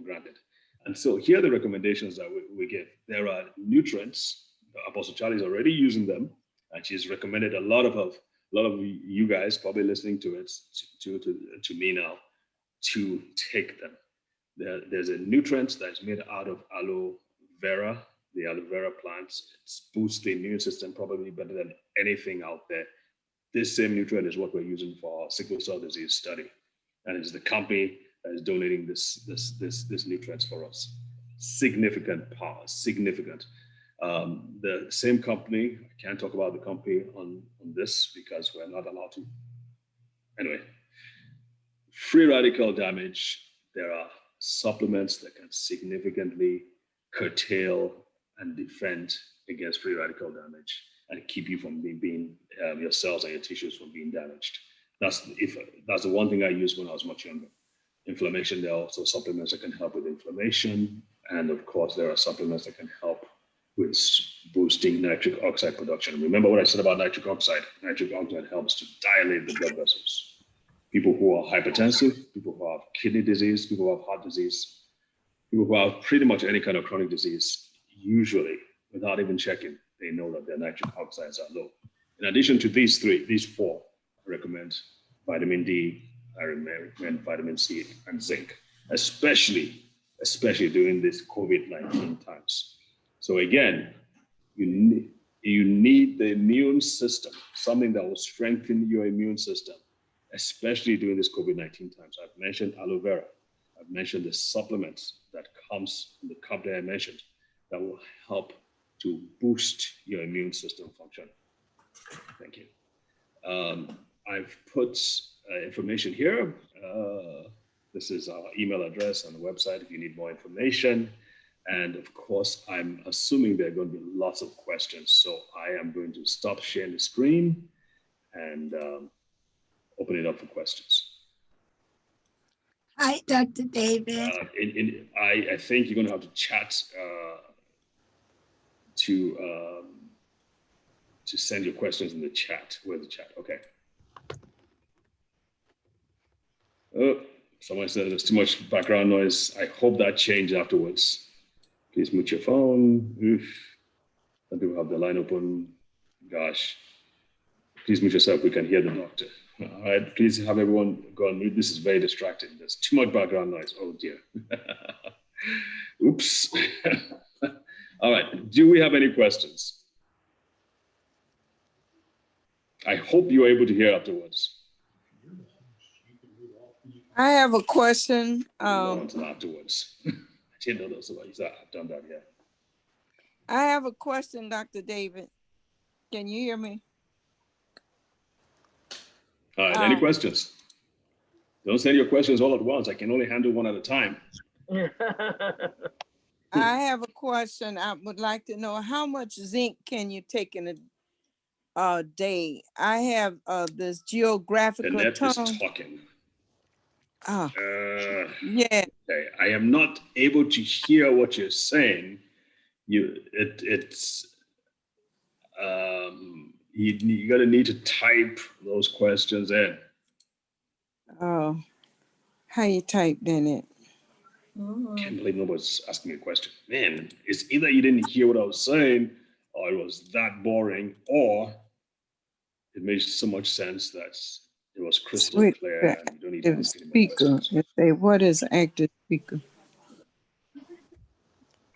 granted. And so here are the recommendations that we give. There are nutrients. Apostle Charlie's already using them, and she's recommended a lot of you guys probably listening to it to me now to take them. There's a nutrient that's made out of aloe vera, the aloe vera plants. It boosts the immune system probably better than anything out there. This same nutrient is what we're using for our sickle cell disease study, and it's the company that is donating this nutrients for us. Significant power, significant. The same company, I can't talk about the company on this because we're not allowed to. Anyway, free radical damage, there are supplements that can significantly curtail and defend against free radical damage and keep you from being your cells and your tissues from being damaged. That's the one thing I used when I was much younger. Inflammation, there are also supplements that can help with inflammation. And of course, there are supplements that can help with boosting nitric oxide production. Remember what I said about nitric oxide? Nitric oxide helps to dilate the blood vessels. People who are hypertensive, people who have kidney disease, people who have heart disease, people who have pretty much any kind of chronic disease, usually, without even checking, they know that their nitric oxides are low. In addition to these four, I recommend vitamin D, I recommend vitamin C and zinc, especially during this COVID-19 times. So again, you need the immune system, something that will strengthen your immune system, especially during this COVID-19 times. I've mentioned aloe vera. I've mentioned the supplements that comes in the company I mentioned that will help to boost your immune system function. Thank you. I've put information here. This is our email address on the website if you need more information. And of course, I'm assuming there are going to be lots of questions. So I am going to stop sharing the screen and open it up for questions. Hi, Dr. David. I think you're going to have to chat to send your questions in the chat. Where's the chat? Okay. Oh, someone said there's too much background noise. I hope that changed afterwards. Please mute your phone. Oof. Some people have the line open. Gosh. Please mute yourself. We can hear the doctor. All right. Please have everyone go on mute. This is very distracting. There's too much background noise. Oh dear. Oops. All right. Do we have any questions? I hope you're able to hear afterwards. I have a question. Until afterwards. I didn't know those about you. I've done that, yeah. I have a question, Dr. David. Can you hear me? All right, any questions? Don't send your questions all at once. I can only handle one at a time. I have a question. I would like to know how much zinc can you take in a day? I have this geographical The net tongue. is talking. Oh, Okay. yeah. I am not able to hear what you're saying. You're gonna need to type those questions in. Oh, how you typed in it? Can't believe nobody's asking me a question. Man, it's either you didn't hear what I was saying, or it was that boring, or it made so much sense that it was crystal clear and you don't need to ask any more Speaker. questions. Say, what is active speaker?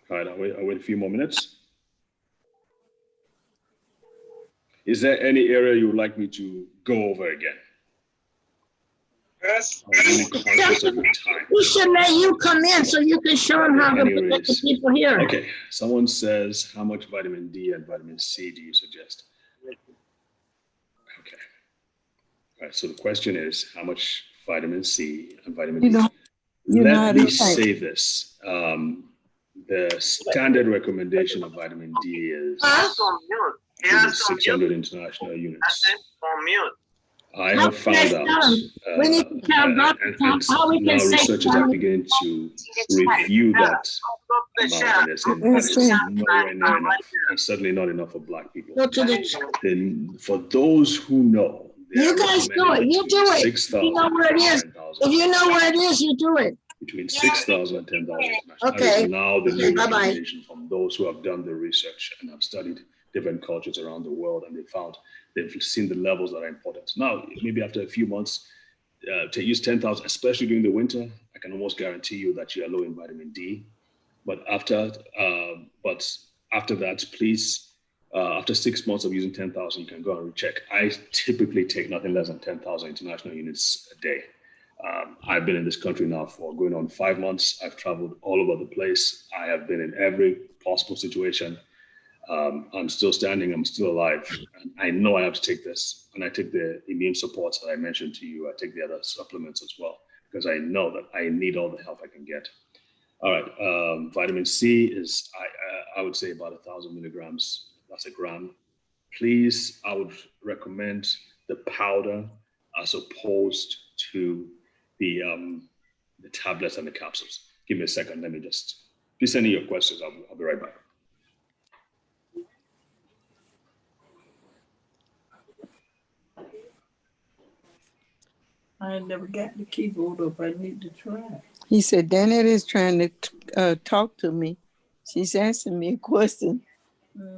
All right, I'll wait a few more minutes. Is there any area you would like me to go over again? are really conscious of your time. We should let you come in so you can show them how to get the people here. Okay, someone says, how much vitamin D and vitamin C do you suggest? Okay. All right, so the question is, how much vitamin C and vitamin D? Let me say this. The standard recommendation of vitamin D is 600 international units. I have found out, and now researchers are beginning to review that amount, and they're saying that is nowhere near enough, and certainly not enough for Black people. Then for those who know, you guys do it. You do it. 6,000 you know where it is. If you know where it is, you do it. Between 6,000 and 10,000. Okay. That is now the new Bye-bye. recommendation from those who have done the research and have studied different cultures around the world, and they've seen the levels that are important. Now, maybe after a few months, to use 10,000, especially during the winter, I can almost guarantee you that you are low in vitamin D. But after that, please, after 6 months of using 10,000, you can go and recheck. I typically take nothing less than 10,000 international units a day. I've been in this country now for going on 5 months. I've traveled all over the place. I have been in every possible situation. I'm still standing, I'm still alive. And I know I have to take this. And I take the immune supports that I mentioned to you. I take the other supplements as well, because I know that I need all the help I can get. All right, vitamin C is, I would say about 1,000 milligrams. That's a gram. Please, I would recommend the powder as opposed to the tablets and the capsules. Give me a second. Let me just, please send in your questions. I'll be right back. I never got the keyboard up. I need to try. He said, Danette is trying to talk to me. She's asking me a question,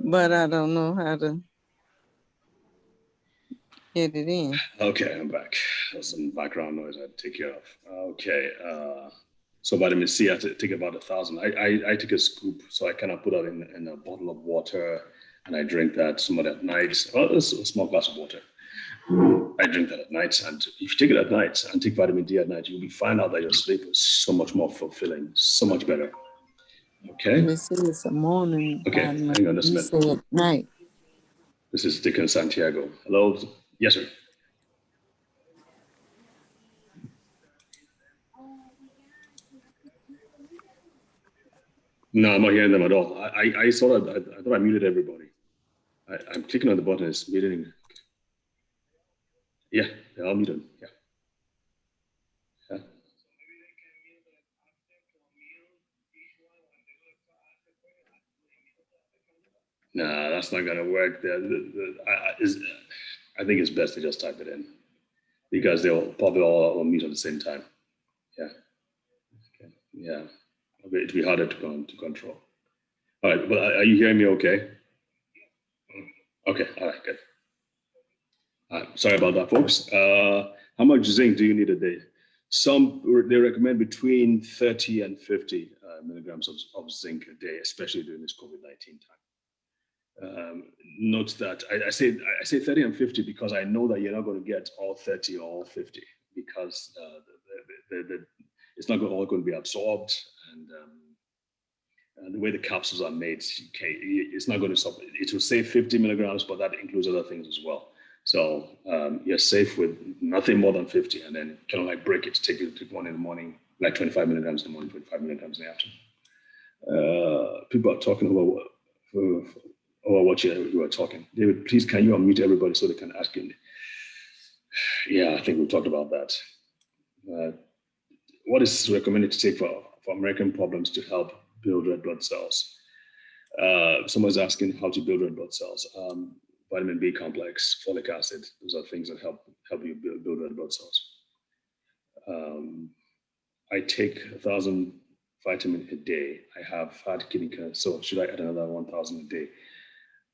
but I don't know how to get it in. Okay, I'm back. There's some background noise I had to take care of. Okay, so vitamin C, I take about 1,000. I take a scoop, so I kind of put that in a bottle of water, and I drink that somewhat at night. Well, it's a small glass of water. I drink that at night, and if you take it at night and take vitamin D at night, you'll find out that your sleep is so much more fulfilling, so much better. Okay. This is a morning. Okay, hang on just a minute. You say at night. This is Dickon Santiago. Hello. Yes, sir. No, I'm not hearing them at all. I thought I muted everybody. I'm clicking on the button. It's muting. Yeah, they're all muted. Yeah. Yeah. Nah, that's not gonna work. I think it's best to just type it in, because they'll probably all mute at the same time. Yeah. Okay. Yeah. Okay, it'll be harder to control. All right, but are you hearing me okay? Okay, all right, good. Sorry about that, folks. How much zinc do you need a day? They recommend between 30 and 50 milligrams of zinc a day, especially during this COVID-19 time. Note that I say 30 and 50 because I know that you're not going to get all 30 or all 50, because it's not all going to be absorbed, and the way the capsules are made, it's not going to stop. It will say 50 milligrams, but that includes other things as well. So you're safe with nothing more than 50, and then kind of like break it. Take one in the morning, like 25 milligrams in the morning, 25 milligrams in the afternoon. People are talking about what you were talking. David, please, can you unmute everybody so they can ask you? Yeah, I think we talked about that. What is recommended to take for American problems to help build red blood cells? Someone's asking how to build red blood cells. Vitamin B complex, folic acid, those are things that help you build red blood cells. I take 1,000 vitamin a day. I have had kidney cancer, so should I add another 1,000 a day?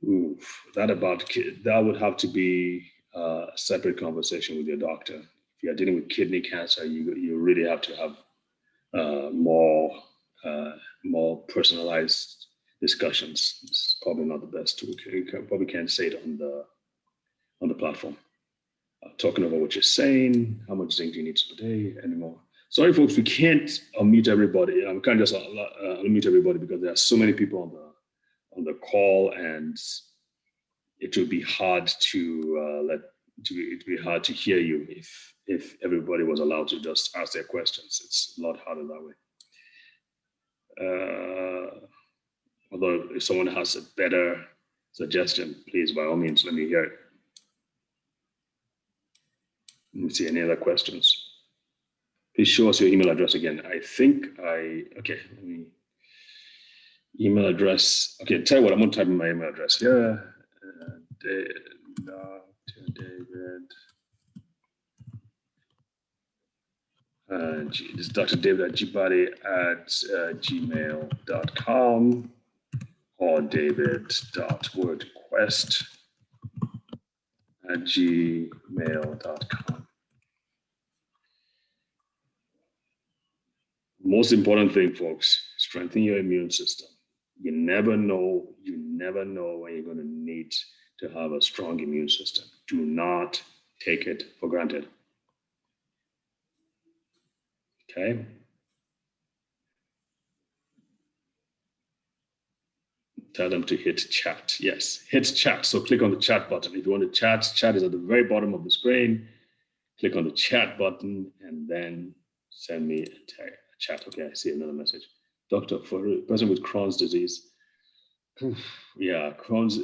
Oof, that would have to be a separate conversation with your doctor. If you're dealing with kidney cancer, you really have to have more personalized discussions. It's probably not the best tool. You probably can't say it on the platform. talking about what you're saying. How much zinc do you need per day anymore? Sorry, folks, we can't unmute everybody. We can't just unmute everybody because there are so many people on the call, and it would be hard to it'd be hard to hear you if everybody was allowed to just ask their questions. It's a lot harder that way. Although if someone has a better suggestion, please, by all means, let me hear it. Let me see any other questions. Please show us your email address again. Okay, let me, email address. Okay, tell you what, I'm gonna type in my email address here. Dr. David. This is Dr. David Ajibade at gmail.com or david.wordquest@gmail.com. Most important thing, folks, strengthen your immune system. You never know when you're going to need to have a strong immune system. Do not take it for granted. Okay? Tell them to hit chat. Yes, hit chat. So click on the chat button. If you want to chat, chat is at the very bottom of the screen. Click on the chat button and then send me a chat. Okay, I see another message. Doctor, for a person with Crohn's disease, yeah, Crohn's,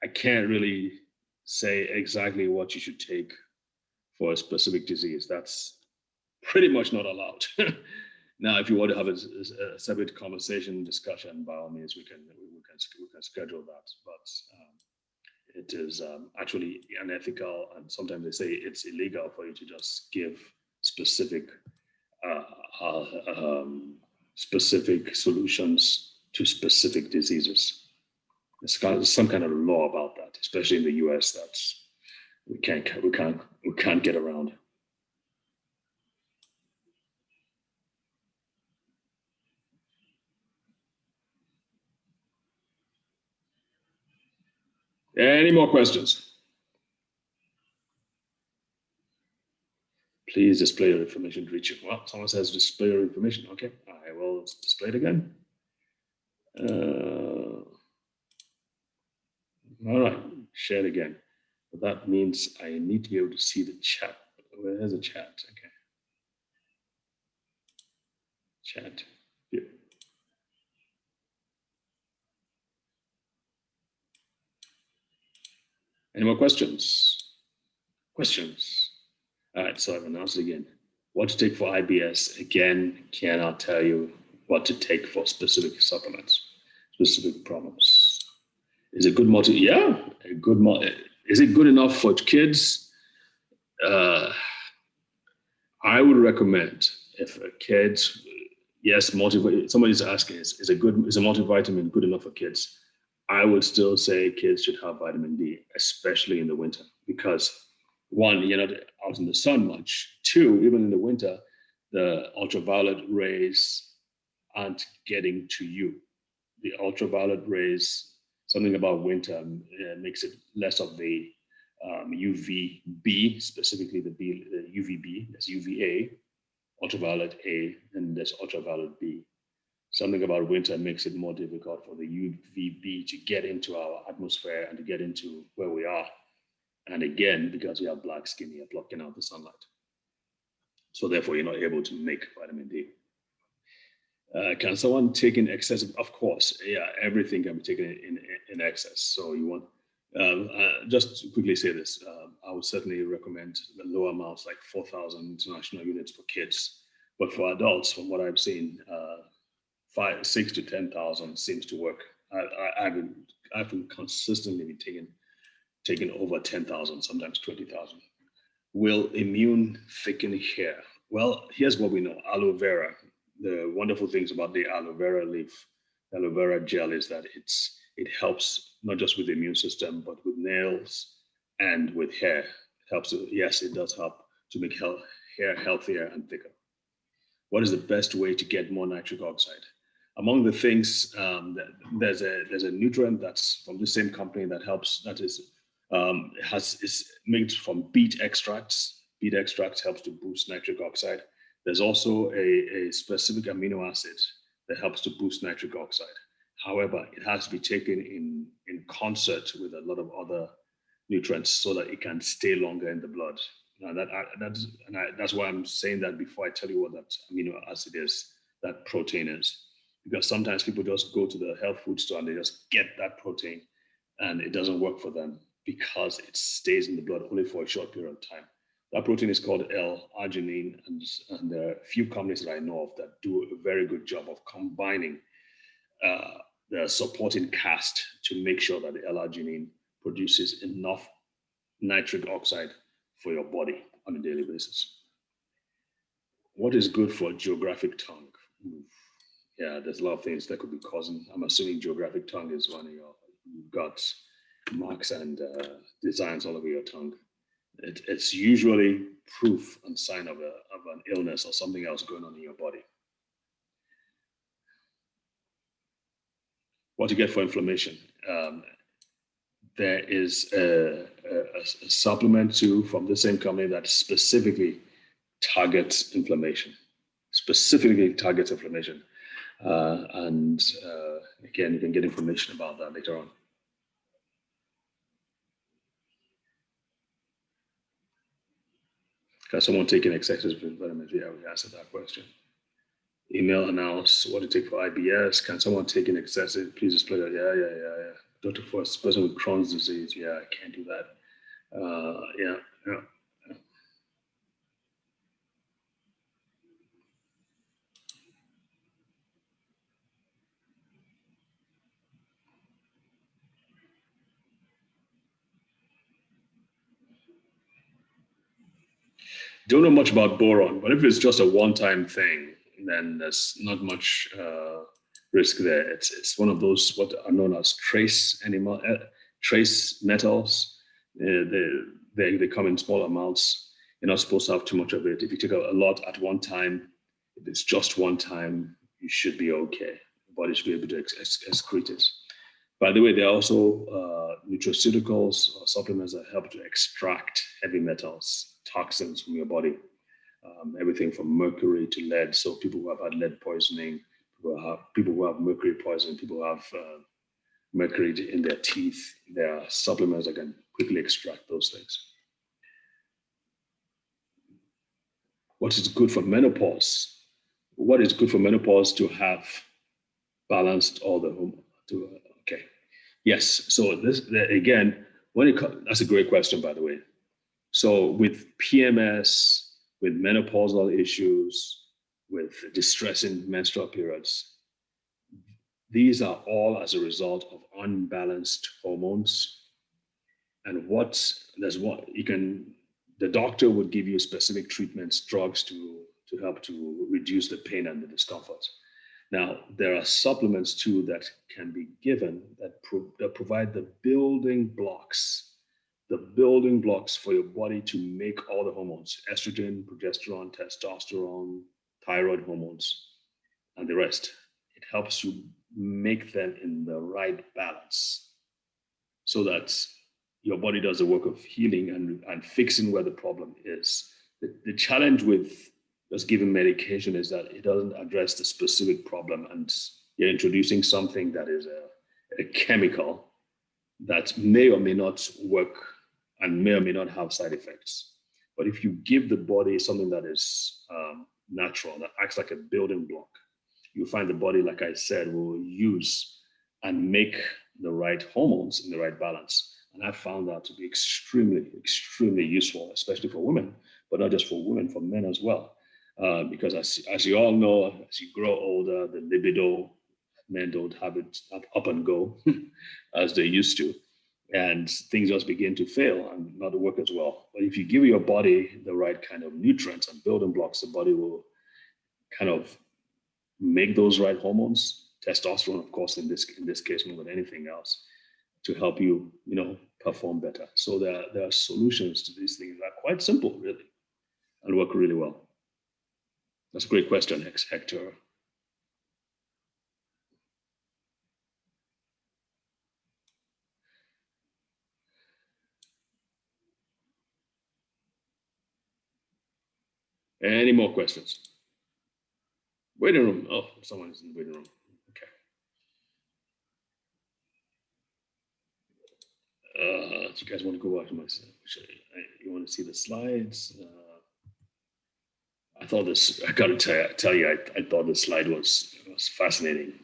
I can't really say exactly what you should take for a specific disease. That's pretty much not allowed. Now, if you want to have a separate conversation, discussion, by all means, we can schedule that. But it is actually unethical, and sometimes they say it's illegal for you to just give specific solutions to specific diseases. There's some kind of law about that, especially in the U.S. That's we can't get around. Any more questions? Please display your information to reach you. Well, someone says display your information. Okay, I will display it again. All right, share it again. But that means I need to be able to see the chat. Where's the chat? Okay. Chat. Here. Any more questions? Questions? All right, so I've announced it again. What to take for IBS? Again, cannot tell you what to take for specific supplements, specific problems. Is it good Yeah, a good is it good enough for kids? I would recommend if a kid, yes, somebody's asking, is a multivitamin good enough for kids? I would still say kids should have vitamin D, especially in the winter, because one, you're not out in the sun much. Two, even in the winter, the ultraviolet rays aren't getting to you. The ultraviolet rays, something about winter makes it less of the UVB, specifically the UVB, there's UVA, ultraviolet A, and there's ultraviolet B. Something about winter makes it more difficult for the UVB to get into our atmosphere and to get into where we are. And again, because you have black skin, you're blocking out the sunlight. So therefore, you're not able to make vitamin D. Can someone take in excessive? Of course, yeah, everything can be taken in excess. So you want, just to quickly say this, I would certainly recommend the lower amounts, like 4,000 international units for kids. But for adults, from what I've seen, 6 to 10,000 seems to work. I've been consistently taking over 10,000, sometimes 20,000. Will immune thicken hair? Well, here's what we know. Aloe vera. The wonderful things about the aloe vera leaf, aloe vera gel, is that it helps not just with the immune system, but with nails and with hair. It helps. Yes, it does help to make hair healthier and thicker. What is the best way to get more nitric oxide? Among the things, there's a nutrient that's from the same company that helps. That is It's made from beet extracts. Beet extracts helps to boost nitric oxide. There's also a specific amino acid that helps to boost nitric oxide. However, it has to be taken in concert with a lot of other nutrients so that it can stay longer in the blood. Now that's why I'm saying that before I tell you what that amino acid is, that protein is. Because sometimes people just go to the health food store and they just get that protein and it doesn't work for them because it stays in the blood only for a short period of time. That protein is called L-arginine, and there are a few companies that I know of that do a very good job of combining the supporting cast to make sure that the L-arginine produces enough nitric oxide for your body on a daily basis. What is good for geographic tongue? Yeah, there's a lot of things that could be causing. I'm assuming geographic tongue is one of you've got marks and designs all over your tongue. It's usually proof and sign of an illness or something else going on in your body. What you get for inflammation? There is a supplement too from the same company that specifically targets inflammation. And again, you can get information about that later on. Can someone take an excessive vitamins? Yeah, we answered that question. Email announce what to take for IBS. Can someone take an excessive? Please display that. Yeah. Dr. First, person with Crohn's disease. Yeah, I can't do that. Yeah. Don't know much about boron, but if it's just a one-time thing, then there's not much risk there. It's one of those what are known as trace metals. They come in small amounts. You're not supposed to have too much of it. If you take a lot at one time, if it's just one time, you should be okay. The body should be able to excrete it. By the way, there are also nutraceuticals or supplements that help to extract heavy metals, toxins from your body. Everything from mercury to lead. So people who have had lead poisoning, people who have mercury poisoning, people who have mercury in their teeth, there are supplements that can quickly extract those things. What is good for menopause? What is good for menopause to have balanced all the hormones? Okay. Yes. So again, that's a great question, by the way. So with PMS, with menopausal issues, with distressing menstrual periods, these are all as a result of unbalanced hormones. And the doctor would give you specific treatments, drugs to help to reduce the pain and the discomfort. Now, there are supplements too that can be given that provide the building blocks for your body to make all the hormones: estrogen, progesterone, testosterone, thyroid hormones, and the rest. It helps you make them in the right balance so that your body does the work of healing and fixing where the problem is. The challenge with just giving medication is that it doesn't address the specific problem, and you're introducing something that is a chemical that may or may not work and may or may not have side effects. But if you give the body something that is natural, that acts like a building block, you find the body, like I said, will use and make the right hormones in the right balance. And I found that to be extremely, extremely useful, especially for women, but not just for women, for men as well. Because as you all know, as you grow older, the libido, men don't have it up and go as they used to. And things just begin to fail and not work as well. But if you give your body the right kind of nutrients and building blocks, the body will kind of make those right hormones, testosterone, of course, in this case, more than anything else, to help you, perform better. So there are solutions to these things that are quite simple, really, and work really well. That's a great question, Hector. Any more questions? Waiting room. Oh, someone is in the waiting room. Okay. Do you guys want to go back to my? You want to see the slides? I thought this. I got to tell you, I thought this slide was fascinating,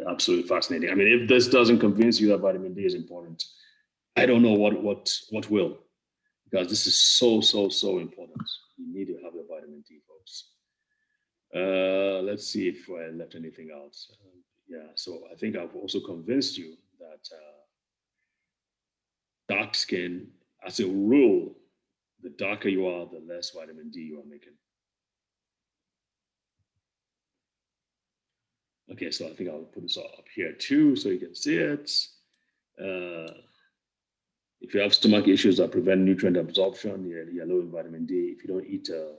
absolutely fascinating. I mean, if this doesn't convince you that vitamin D is important, I don't know what will, because this is so important. You need to have the vitamin D, folks. Let's see if I left anything out. Yeah, so I think I've also convinced you that dark skin, as a rule, the darker you are, the less vitamin D you are making. Okay, so I think I'll put this up here too, so you can see it. If you have stomach issues that prevent nutrient absorption, you're low in vitamin D. If you don't eat a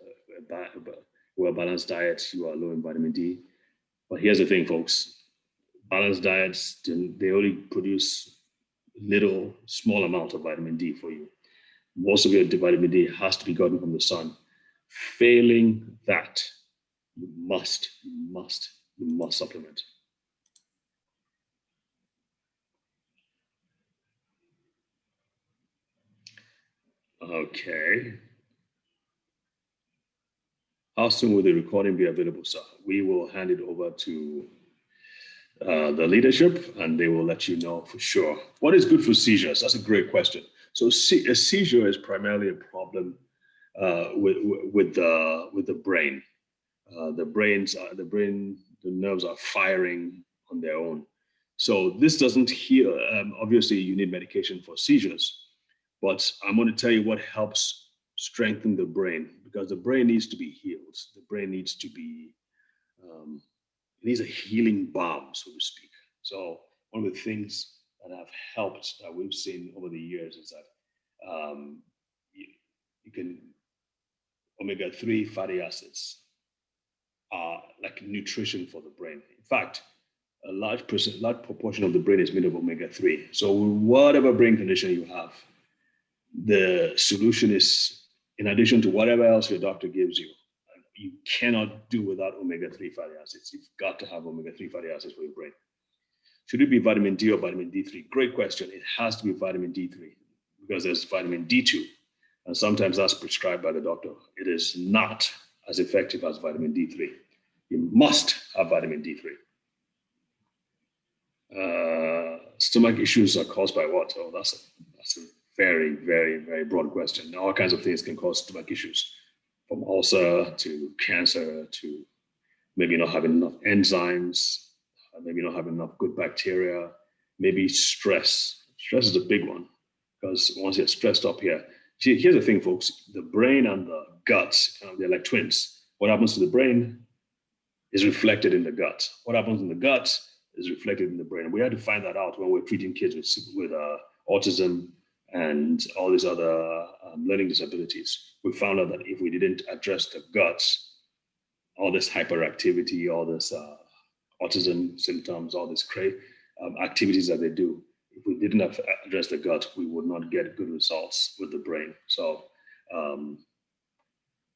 well-balanced diet, you are low in vitamin D. But here's the thing, folks. Balanced diets, they only produce small amount of vitamin D for you. Most of your vitamin D has to be gotten from the sun. Failing that, you must supplement. Okay. How soon will the recording be available, sir? We will hand it over to the leadership, and they will let you know for sure. What is good for seizures? That's a great question. So a seizure is primarily a problem with the brain. The nerves are firing on their own. So this doesn't heal. Obviously, you need medication for seizures, but I'm going to tell you what helps strengthen the brain, because the brain needs to be healed. The brain needs to be, it needs a healing balm, so to speak. So one of the things that have helped that we've seen over the years is that you can omega-3 fatty acids are like nutrition for the brain. In fact, a large proportion of the brain is made of omega-3. So whatever brain condition you have, the solution is, in addition to whatever else your doctor gives you, you cannot do without omega-3 fatty acids. You've got to have omega-3 fatty acids for your brain. Should it be vitamin D or vitamin D3? Great question. It has to be vitamin D3 because there's vitamin D2. And sometimes that's prescribed by the doctor. It is not as effective as vitamin D3. You must have vitamin D3. Stomach issues are caused by what? Oh, that's a very, very, very broad question. All kinds of things can cause stomach issues, from ulcer to cancer to maybe not having enough enzymes, maybe not having enough good bacteria, maybe stress. Stress is a big one because once you're stressed up here, see, here's the thing, folks, the brain and the gut, they're like twins. What happens to the brain is reflected in the gut. What happens in the gut is reflected in the brain. We had to find that out when we're treating kids with autism and all these other learning disabilities. We found out that if we didn't address the guts, all this hyperactivity, all this autism symptoms, all these activities that they do, if we didn't address the gut, we would not get good results with the brain. So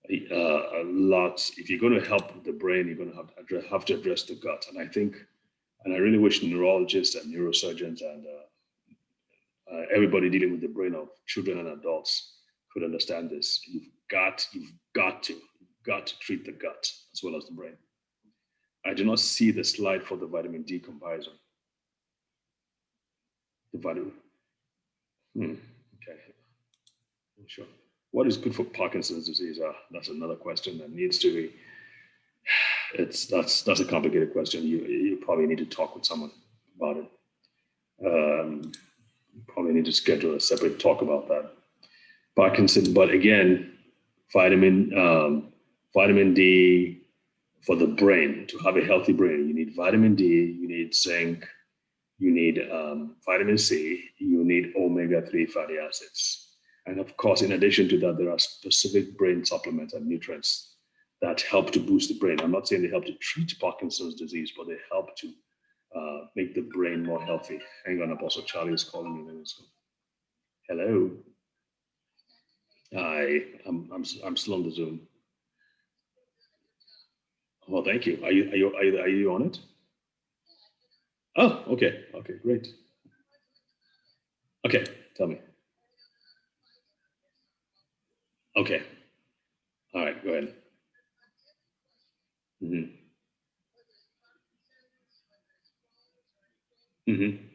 if you're going to help the brain, you're going to have to address the gut. And I really wish neurologists and neurosurgeons and everybody dealing with the brain of children and adults could understand this. You've got to treat the gut as well as the brain. I do not see the slide for the vitamin D comparison. The vitamin. Okay. Sure. What is good for Parkinson's disease? That's another question that needs to be. That's a complicated question. You probably need to talk with someone about it. You probably need to schedule a separate talk about that. Parkinson, but again, vitamin D for the brain. To have a healthy brain, you need vitamin D, you need zinc, you need vitamin C, you need omega-3 fatty acids. And of course, in addition to that, there are specific brain supplements and nutrients that help to boost the brain. I'm not saying they help to treat Parkinson's disease, but they help to make the brain more healthy. Hang on, Apostle Charlie is calling me. Hello. I'm still on the Zoom. Well, thank you. Are you on it? Oh, okay. Okay, great. Okay, tell me. Okay. All right, go ahead. Mm-hmm. Mm-hmm.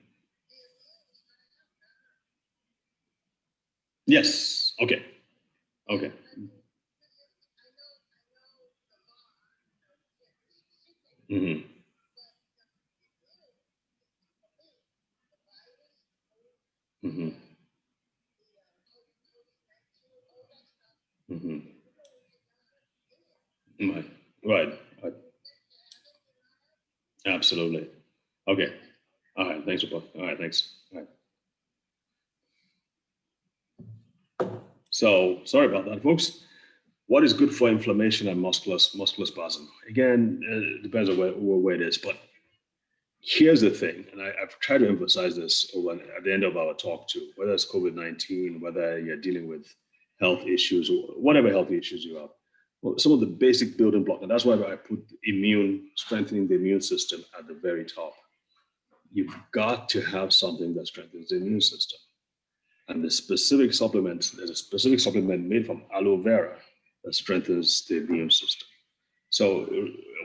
Yes. Okay. Okay. Mm-hmm. Mm-hmm. Mm-hmm. Right. Right. Right. Absolutely. Okay. All right. Thanks, Paul. All right. Thanks. All right. So sorry about that, folks. What is good for inflammation and muscular spasm? Again, it depends on where it is. But here's the thing, and I've tried to emphasize this at the end of our talk too. Whether it's COVID-19, whether you're dealing with health issues or whatever health issues you have, well, some of the basic building blocks, and that's why I put strengthening the immune system at the very top. You've got to have something that strengthens the immune system. And there's a specific supplement made from aloe vera that strengthens the immune system. So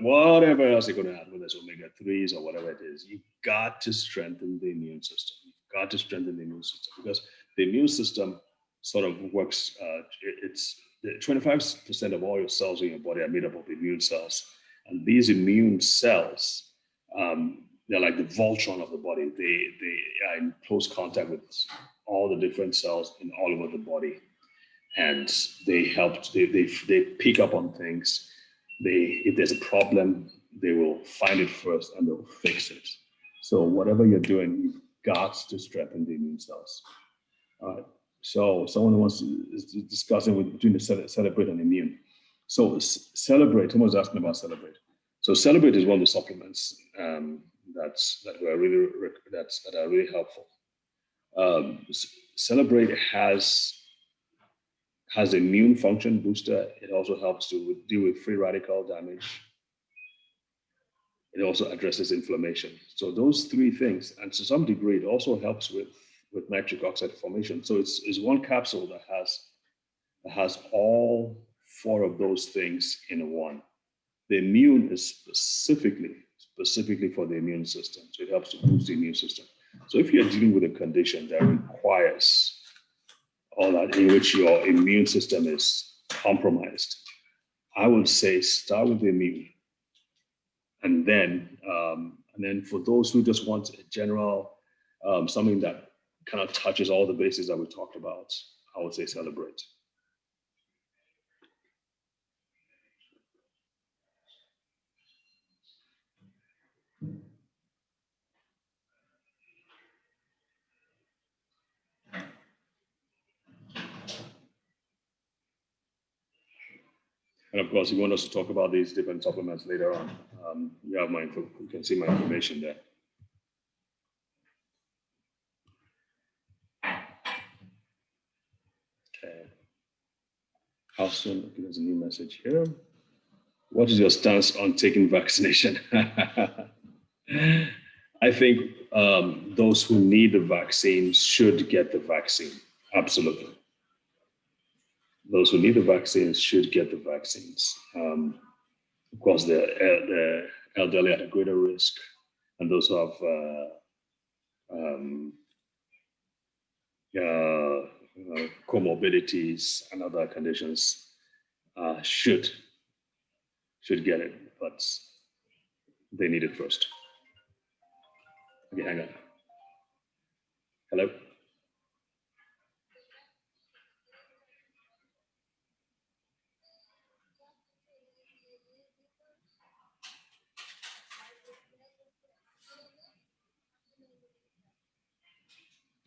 whatever else you're going to add, whether it's omega-3s or whatever it is, you've got to strengthen the immune system. You've got to strengthen the immune system because the immune system sort of works, it's 25% of all your cells in your body are made up of immune cells. And these immune cells, they're like the Voltron of the body. They are in close contact with all the different cells in all over the body. And they pick up on things. If there's a problem, they will find it first and they'll fix it. So whatever you're doing, you've got to strengthen the immune cells. So someone is discussing between the Celebrate and Immune. So Celebrate, someone's asking about Celebrate. So Celebrate is one of the supplements that are really helpful. Celebrate has immune function booster. It also helps to deal with free radical damage. It also addresses inflammation. So those three things, and to some degree, it also helps with nitric oxide formation. So it's one capsule that has all four of those things in one. The immune is specifically for the immune system. So it helps to boost the immune system. So if you're dealing with a condition that requires all that, in which your immune system is compromised, I would say start with the immune. And then for those who just want a general, something that kind of touches all the bases that we talked about, I would say Celebrate. And of course, if you want us to talk about these different supplements later on, you have you can see my information there. Okay. How soon? Okay, there's a new message here. What is your stance on taking vaccination? I think those who need the vaccine should get the vaccine. Absolutely. Those who need the vaccines should get the vaccines. Of course, the elderly at a greater risk, and those who have comorbidities and other conditions should get it, but they need it first. Okay, hang on. Hello?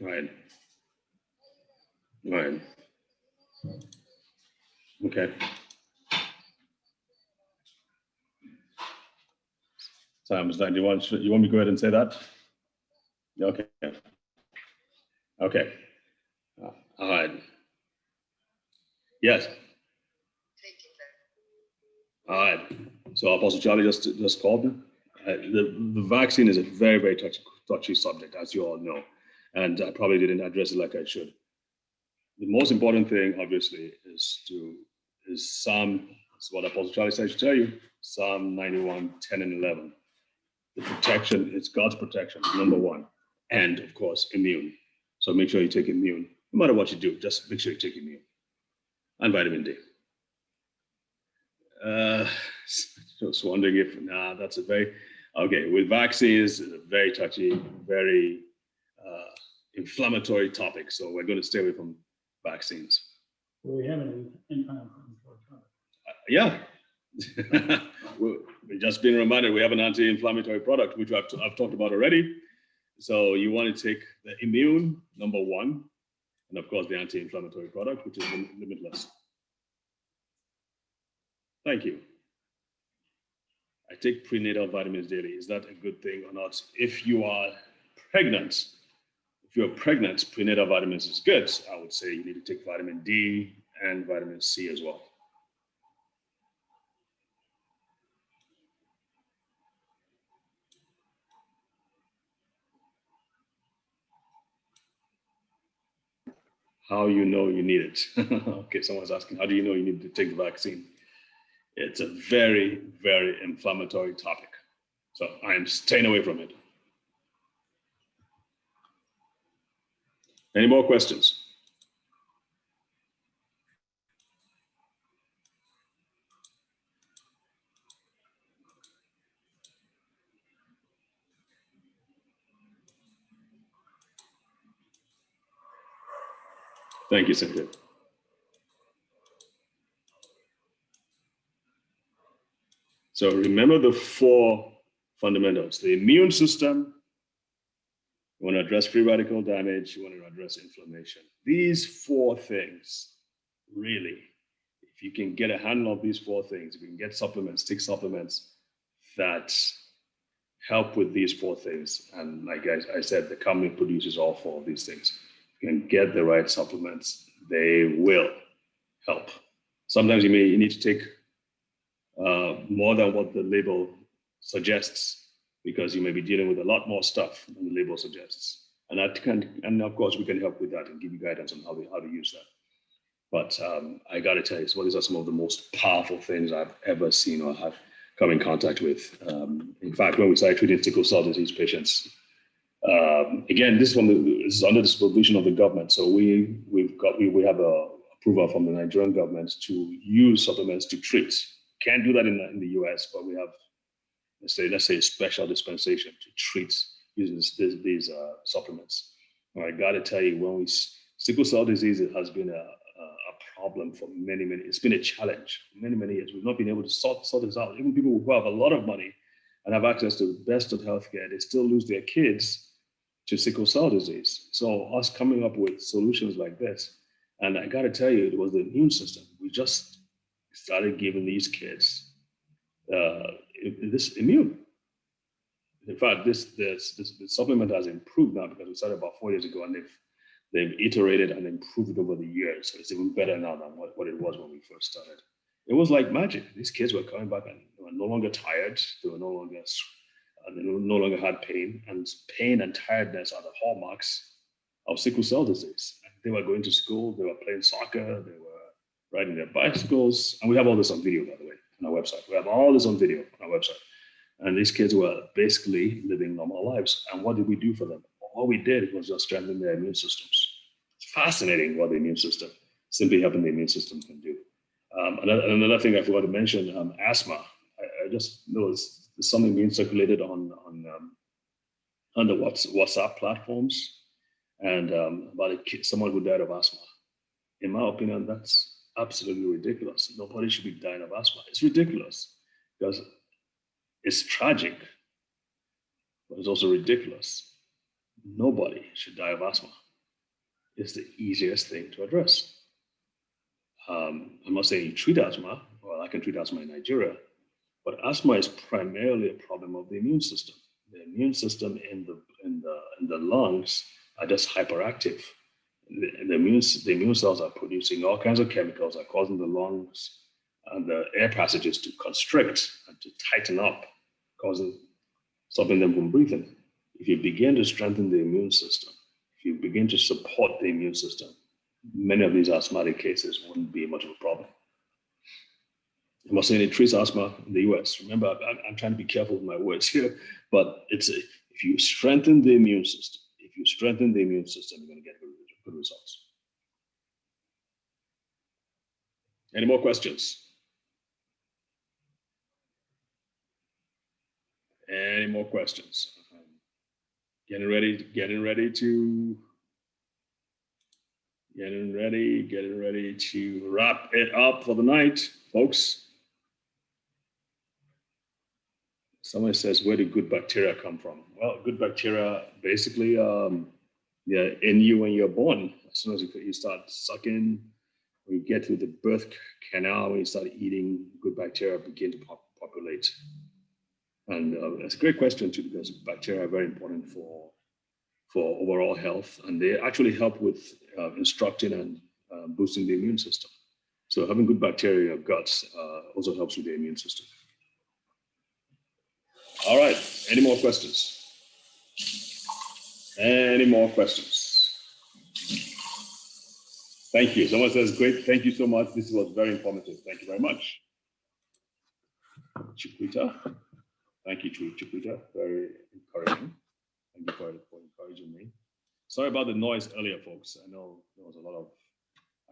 Right. Right. Okay. So I'm do you want me to go ahead and say that? Okay. Okay. All right. Yes. All right. So Apostle Charlie just called me. The vaccine is a very, very touchy subject, as you all know, and I probably didn't address it like I should. The most important thing, obviously, is Psalm. That's what Apostle Charlie said to tell you. Psalm 91, 10 and 11. The protection is God's protection, number one, and of course, immune. So make sure you take immune. No matter what you do, just make sure you take immune and vitamin D. Just wondering if, that's a very, okay, with vaccines, it's a very touchy, very inflammatory topic. So we're going to stay away from vaccines. We have an anti-inflammatory product. Yeah. We've just been reminded we have an anti-inflammatory product, which I've talked about already. So you want to take the immune, number one, and of course the anti-inflammatory product, which is limitless. Thank you. I take prenatal vitamins daily. Is that a good thing or not? If you are pregnant, prenatal vitamins is good. I would say you need to take vitamin D and vitamin C as well. How you know you need it? Okay, someone's asking, how do you know you need to take the vaccine? It's a very, very inflammatory topic. So I'm staying away from it. Any more questions? Thank you, Cynthia. So remember the four fundamentals: the immune system, you want to address free radical damage, you want to address inflammation. These four things, really, if you can get a handle on these four things, if you can get supplements, take supplements that help with these four things. And like I said, the company produces all four of these things. If you can get the right supplements, they will help. Sometimes you need to take more than what the label suggests, because you may be dealing with a lot more stuff than the label suggests. And of course we can help with that and give you guidance on how to use that. But I got to tell you, so these are some of the most powerful things I've ever seen or have come in contact with. In fact, when we started treating sickle cell disease patients, again, this is under the supervision of the government. So we have a approval from the Nigerian government to use supplements to treat. Can't do that in the US, but we have, let's say a special dispensation to treat using these supplements. And I got to tell you, sickle cell disease has been a problem for many, it's been a challenge for many years. We've not been able to sort this out. Even people who have a lot of money and have access to the best of healthcare, they still lose their kids to sickle cell disease. So us coming up with solutions like this, and I got to tell you, it was the immune system. We just started giving these kids this immune. In fact, this supplement has improved now because we started about 4 years ago, and they've iterated and improved it over the years. So it's even better now than what it was when we first started. It was like magic. These kids were coming back and they were no longer tired. They were no longer had pain. And pain and tiredness are the hallmarks of sickle cell disease. And they were going to school. They were playing soccer. They were riding their bicycles. And we have all this on video, by the way, on our website. We have all this on video on our website. And these kids were basically living normal lives. And what did we do for them? All we did was just strengthen their immune systems. It's fascinating what the immune system, simply helping the immune system can do. Another thing I forgot to mention, asthma. I just noticed there's something being circulated on the WhatsApp platforms, and about someone who died of asthma. In my opinion, that's absolutely ridiculous. Nobody should be dying of asthma. It's ridiculous because it's tragic, but it's also ridiculous. Nobody should die of asthma. It's the easiest thing to address. I'm not saying you treat asthma. Well, I can treat asthma in Nigeria, but asthma is primarily a problem of the immune system. The immune system in the lungs are just hyperactive. The immune cells are producing all kinds of chemicals that are causing the lungs and the air passages to constrict and to tighten up, stopping them from breathing. If you begin to strengthen the immune system, if you begin to support the immune system, many of these asthmatic cases wouldn't be much of a problem. I'm not saying it treats asthma in the US. Remember, I'm trying to be careful with my words here, but if you strengthen the immune system, you're going to get good results. Any more questions? Any more questions? Getting ready to wrap it up for the night, folks. Someone says, where do good bacteria come from? Well, good bacteria basically, they're in you when you're born. As soon as you start sucking, when you get through the birth canal, when you start eating, good bacteria begin to populate. And it's a great question too, because bacteria are very important for overall health, and they actually help with instructing and boosting the immune system. So having good bacteria in your guts also helps with the immune system. All right, any more questions? Any more questions? Thank you. Someone says, great, thank you so much. This was very informative. Thank you very much. Chiquita. Thank you, Chiquita. Very encouraging. Thank you for encouraging me. Sorry about the noise earlier, folks. I know there was a lot of,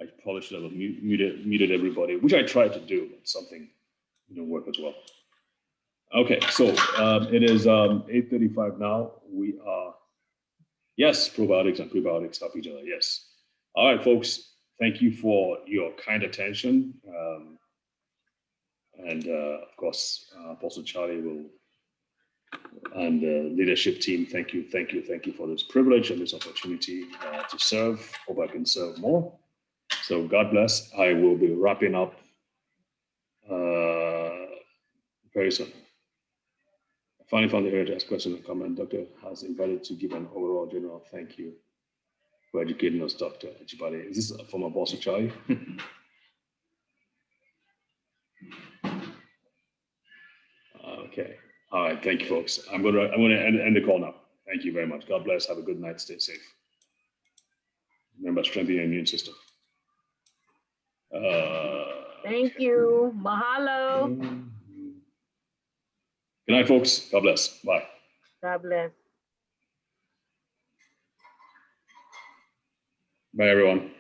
I probably should have muted everybody, which I tried to do, but something didn't work as well. Okay, so it is 8:35 now. We are, yes, probiotics and prebiotics help each other, yes. All right, folks, thank you for your kind attention. And of course, Apostle Charlie will, and the leadership team, thank you for this privilege and this opportunity to serve. Hope I can serve more. So God bless. I will be wrapping up very soon. I finally found the area to ask question and comment. Dr. has invited to give an overall general thank you for educating us, Dr. Ajibade. Is this from Apostle Charlie? Okay. All right. Thank you, folks. I'm gonna end the call now. Thank you very much. God bless. Have a good night. Stay safe. Remember, strengthen your immune system. Thank you. Mahalo. Good night, folks. God bless. Bye. God bless. Bye, everyone.